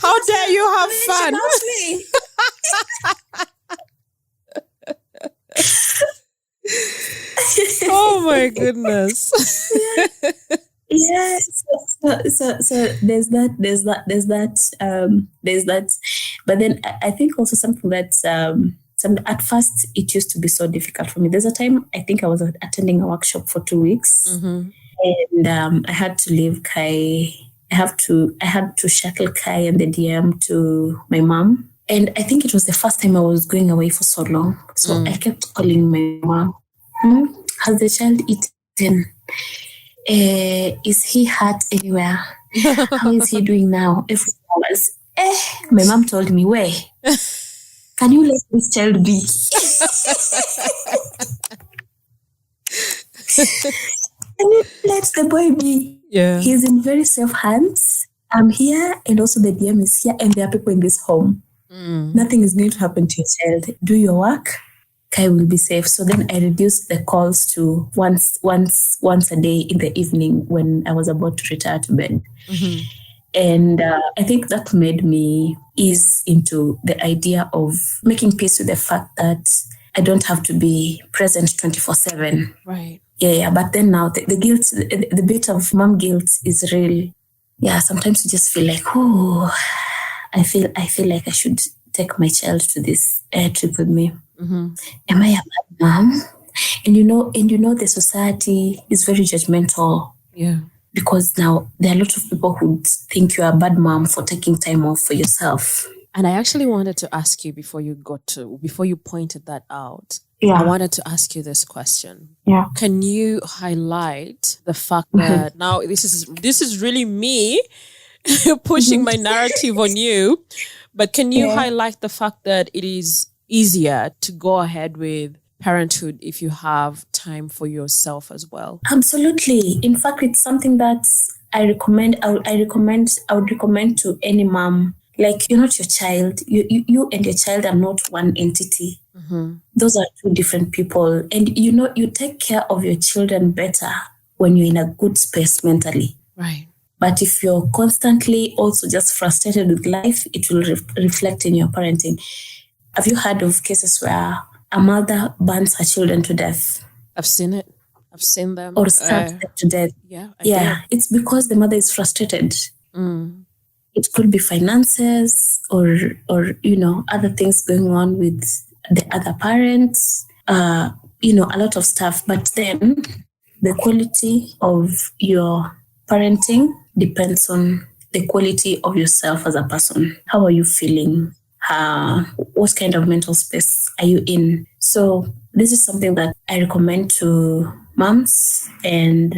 How dare you have fun? Oh my goodness. Yeah, so there's that. But then I think also something that at first it used to be so difficult for me. There's a time I think I was attending a workshop for 2 weeks, and I had to leave Kai. I had to shuttle Kai and the DM to my mom, and I think it was the first time I was going away for so long. So I kept calling my mom. Has the child eaten? Is he hurt anywhere? How is he doing now? Every hours. My mom told me, where? Can you let this child be? Can you let the boy be? Yeah. He's in very safe hands. I'm here, and also the DM is here, and there are people in this home. Nothing is going to happen to your child. Do your work. Kai will be safe. So then I reduced the calls to once a day in the evening when I was about to retire to bed. And I think that made me ease into the idea of making peace with the fact that I don't have to be present 24/7. Right. Yeah. But then now the guilt, the bit of mom guilt is real. Yeah. Sometimes you just feel like, oh, I feel like I should take my child to this trip with me. Am I a bad mom? And you know, the society is very judgmental. Yeah. Because now there are a lot of people who think you're a bad mom for taking time off for yourself. And I actually wanted to ask you before you pointed that out. Yeah. I wanted to ask you this question. Yeah. Can you highlight the fact that now this is really me pushing my narrative on you, but can you highlight the fact that it is easier to go ahead with parenthood if you have time for yourself as well? Absolutely. In fact, it's something that I would recommend to any mom. Like, you're not your child. You and your child are not one entity. Those are two different people. And you take care of your children better when you're in a good space mentally. Right. But if you're constantly also just frustrated with life, it will reflect in your parenting. Have you heard of cases where a mother burns her children to death? I've seen it. I've seen them. Or stabs them to death. Yeah. It's because the mother is frustrated. It could be finances or other things going on with the other parents. A lot of stuff. But then the quality of your parenting depends on the quality of yourself as a person. How are you feeling? What kind of mental space are you in? So this is something that I recommend to moms and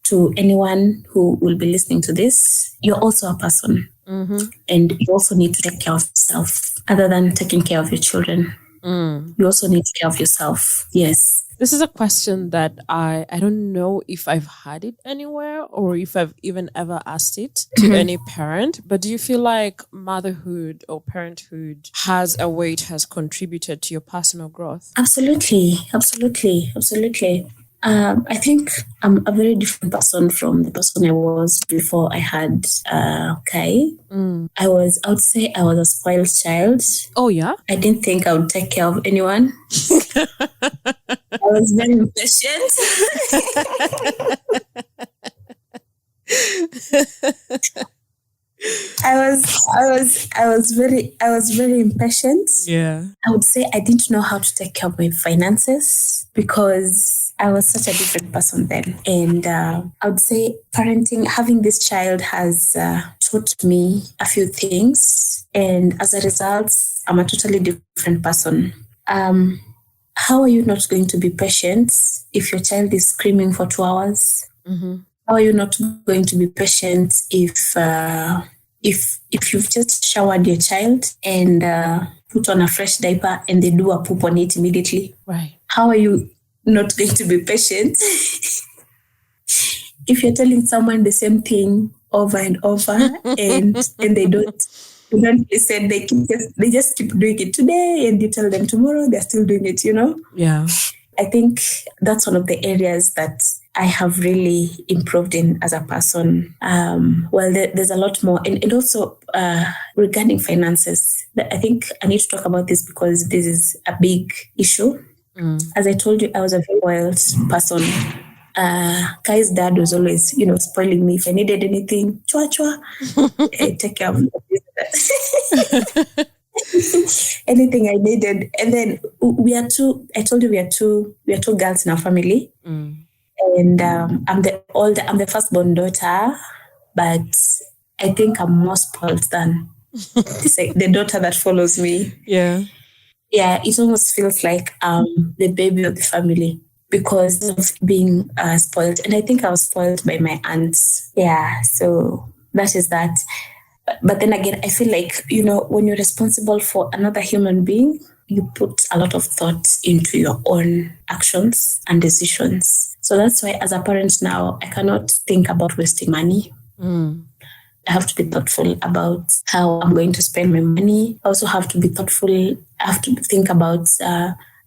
to anyone who will be listening to this. You're also a person, and you also need to take care of yourself other than taking care of your children. You also need to take care of yourself. Yes. This is a question that I don't know if I've had it anywhere or if I've even ever asked it to any parent, but do you feel like motherhood or parenthood has contributed to your personal growth? Absolutely. I think I'm a very different person from the person I was before I had Kai. I would say I was a spoiled child. Oh, yeah? I didn't think I would take care of anyone. I was very impatient. I was very impatient. Yeah. I would say I didn't know how to take care of my finances because I was such a different person then. And I would say having this child has taught me a few things. And as a result, I'm a totally different person. How are you not going to be patient if your child is screaming for 2 hours? How are you not going to be patient if you've just showered your child and put on a fresh diaper and they do a poop on it immediately? Right. How are you not going to be patient. If you're telling someone the same thing over and over and they don't listen, they just keep doing it today, and you tell them tomorrow they're still doing it, Yeah. I think that's one of the areas that I have really improved in as a person. There's a lot more. And also regarding finances, I think I need to talk about this because this is a big issue. As I told you, I was a very wild person. Kai's dad was always, spoiling me. If I needed anything, chua, take care of it. Anything I needed. And then I told you we are two girls in our family. And I'm the firstborn daughter, but I think I'm more spoiled than the daughter that follows me. Yeah. Yeah, it almost feels like the baby of the family because of being spoiled. And I think I was spoiled by my aunts. Yeah, so that is that. But then again, I feel like, when you're responsible for another human being, you put a lot of thought into your own actions and decisions. So that's why as a parent now, I cannot think about wasting money. I have to be thoughtful about how I'm going to spend my money. I also have to be thoughtful. I have to think about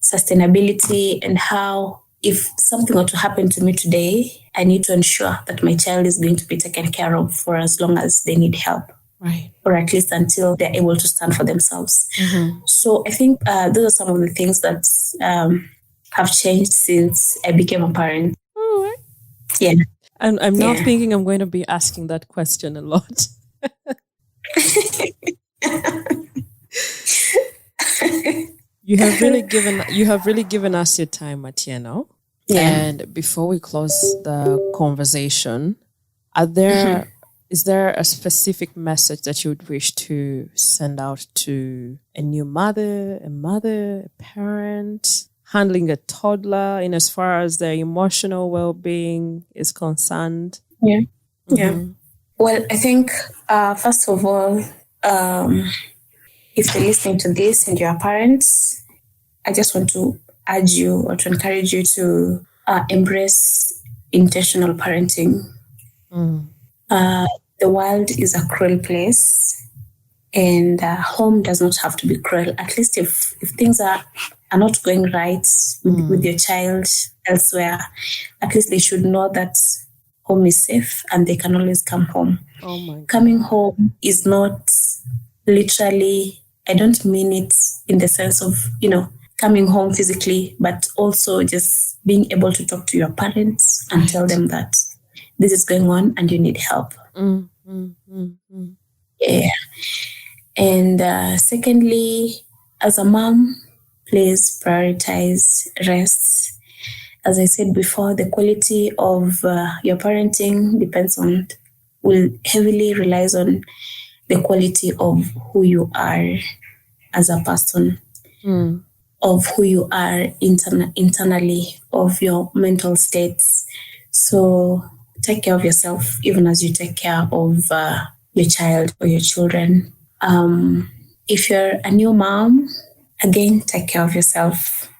sustainability and how, if something were to happen to me today, I need to ensure that my child is going to be taken care of for as long as they need help. Right. Or at least until they're able to stand for themselves. So I think those are some of the things that have changed since I became a parent. All right. Yeah. And I'm now thinking I'm going to be asking that question a lot. You have really given us your time, Atieno. Yeah. And before we close the conversation, is there a specific message that you would wish to send out to a new mother, a parent, handling a toddler in as far as their emotional well-being is concerned? Yeah. Yeah. Well, I think, first of all, if you're listening to this and you're parents, I just want to urge you or to encourage you to embrace intentional parenting. The world is a cruel place, and home does not have to be cruel. At least if things are not going right with your child elsewhere, at least they should know that home is safe and they can always come home. Oh my God. Coming home is not literally, I don't mean it in the sense of, coming home physically, but also just being able to talk to your parents and tell them that this is going on and you need help. Yeah. And secondly, as a mom, please prioritize rest. As I said before, the quality of your parenting will heavily relies on the quality of who you are as a person, of who you are internally, of your mental states. So take care of yourself, even as you take care of your child or your children. If you're a new mom, again, take care of yourself.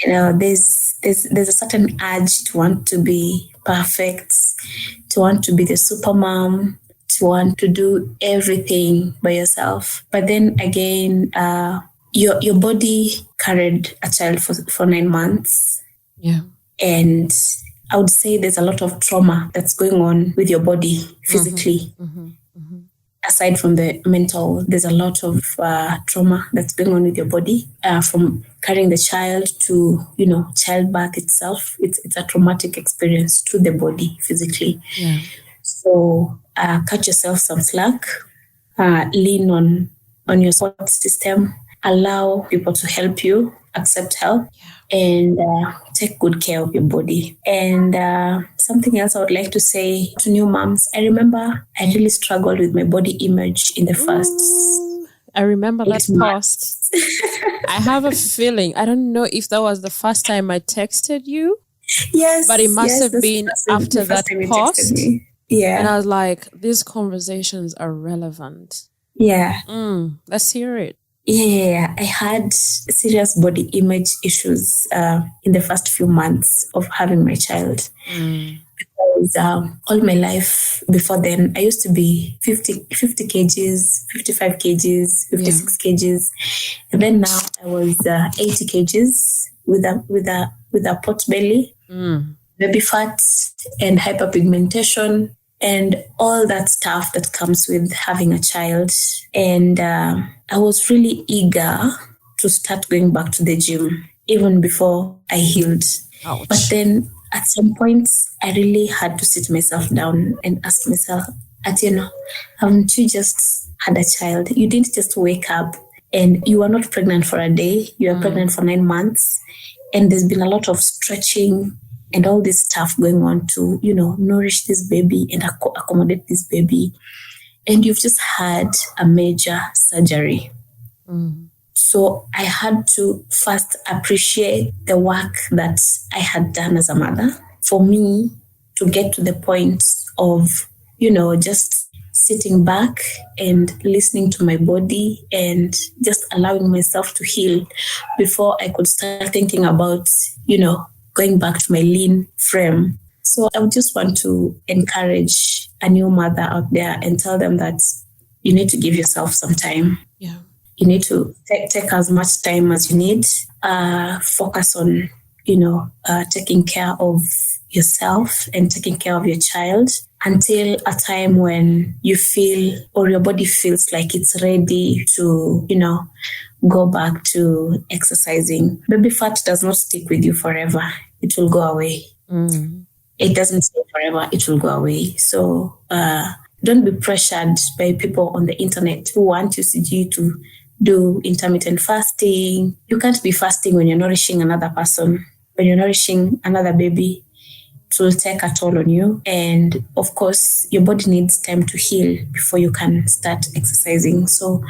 There's a certain urge to want to be perfect, to want to be the super mom, to want to do everything by yourself. But then again, your body carried a child for 9 months. Yeah. And I would say there's a lot of trauma that's going on with your body physically. Aside from the mental, there's a lot of trauma that's going on with your body, from carrying the child to, childbirth itself. It's a traumatic experience to the body physically. Yeah. So cut yourself some slack, lean on your support system, allow people to help you, accept help, and take good care of your body. And something else I would like to say to new moms, I remember I really struggled with my body image in the first. I remember that post. I have a feeling, I don't know if that was the first time I texted you. Yes. But it must have been after that post. Yeah. And I was like, these conversations are relevant. Yeah. Let's hear it. Yeah, I had serious body image issues in the first few months of having my child. Because all my life before then, I used to be 50 kgs, 55 kgs, 56 kgs. And then now I was 80 kgs with a pot belly, baby fat, and hyperpigmentation, and all that stuff that comes with having a child. And I was really eager to start going back to the gym even before I healed. Ouch. But then at some point, I really had to sit myself down and ask myself, Atieno, haven't you just had a child? You didn't just wake up and you were not pregnant for a day. You were pregnant for 9 months. And there's been a lot of stretching and all this stuff going on to, nourish this baby and accommodate this baby. And you've just had a major surgery. So I had to first appreciate the work that I had done as a mother for me to get to the point of, just sitting back and listening to my body and just allowing myself to heal before I could start thinking about, going back to my lean frame. So I would just want to encourage a new mother out there and tell them that you need to give yourself some time. Yeah. You need to take as much time as you need. Focus on, taking care of yourself and taking care of your child until a time when you feel or your body feels like it's ready to, go back to exercising. Baby fat does not stick with you forever. It will go away. It doesn't stay forever. It will go away. So don't be pressured by people on the internet who want you to do intermittent fasting. You can't be fasting when you're nourishing another person. When you're nourishing another baby, it will take a toll on you. And of course, your body needs time to heal before you can start exercising. So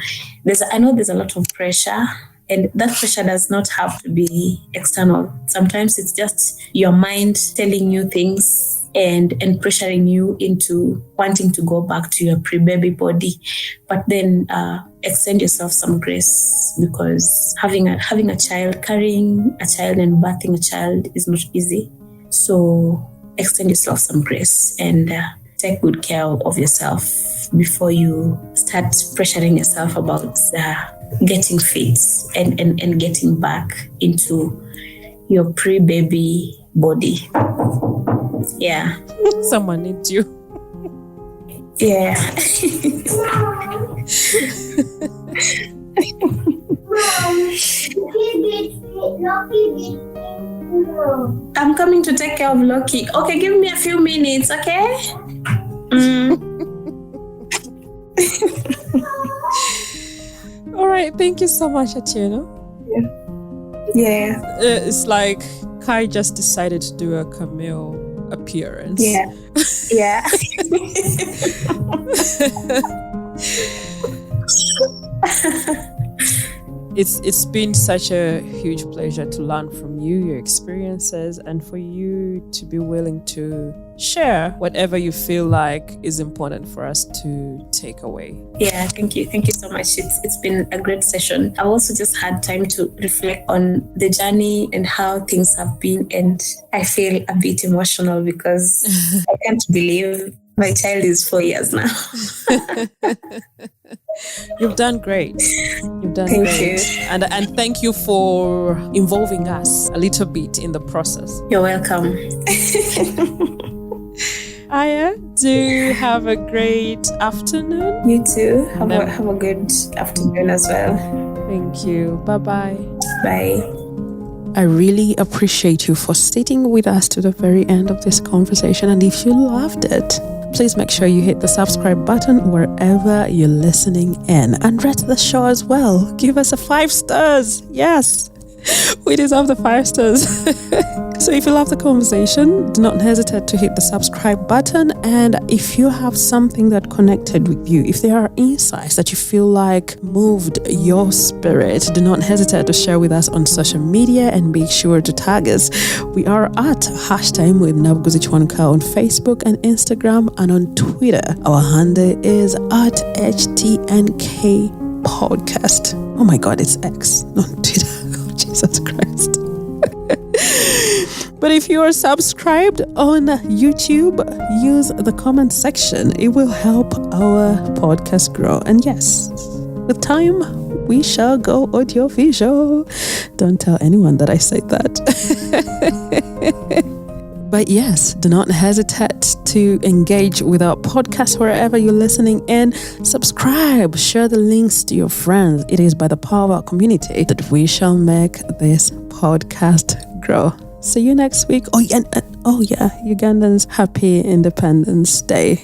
I know there's a lot of pressure, and that pressure does not have to be external. Sometimes it's just your mind telling you things and pressuring you into wanting to go back to your pre-baby body. But then extend yourself some grace, because having a child, carrying a child and birthing a child is not easy. So extend yourself some grace and take good care of yourself before you start pressuring yourself about getting fit and getting back into your pre-baby body. Yeah. Someone needs you. Yeah. I'm coming to take care of Loki. Okay, give me a few minutes, okay? All right, thank you so much, Atieno. Yeah. It's like Kai just decided to do a cameo appearance. Yeah. Yeah. It's been such a huge pleasure to learn from you, your experiences, and for you to be willing to share whatever you feel like is important for us to take away. Yeah, thank you. Thank you so much. It's been a great session. I also just had time to reflect on the journey and how things have been, and I feel a bit emotional because I can't believe my child is 4 years now. You've done great. You've done Thank great. you. And thank you for involving us a little bit in the process. You're welcome. Aya, do have a great afternoon. You too. Have a good afternoon as well. Thank you. Bye-bye. Bye. I really appreciate you for sitting with us to the very end of this conversation. And if you loved it, please make sure you hit the subscribe button wherever you're listening in, and rate the show as well. Give us a 5 stars. Yes, we deserve the 5 stars. So if you love the conversation, do not hesitate to hit the subscribe button. And if you have something that connected with you, if there are insights that you feel like moved your spirit, do not hesitate to share with us on social media and be sure to tag us. We are at #time with Nabguzichwanka on Facebook and Instagram, and on Twitter, our handle is @HTNK podcast. Oh my God, it's X, not Twitter. Oh, Jesus Christ. But if you are subscribed on YouTube, use the comment section. It will help our podcast grow. And yes, with time, we shall go audio-visual. Don't tell anyone that I said that. But yes, do not hesitate to engage with our podcast wherever you're listening in. Subscribe, share the links to your friends. It is by the power of our community that we shall make this podcast grow. See you next week. Oh yeah, Ugandans, happy Independence Day.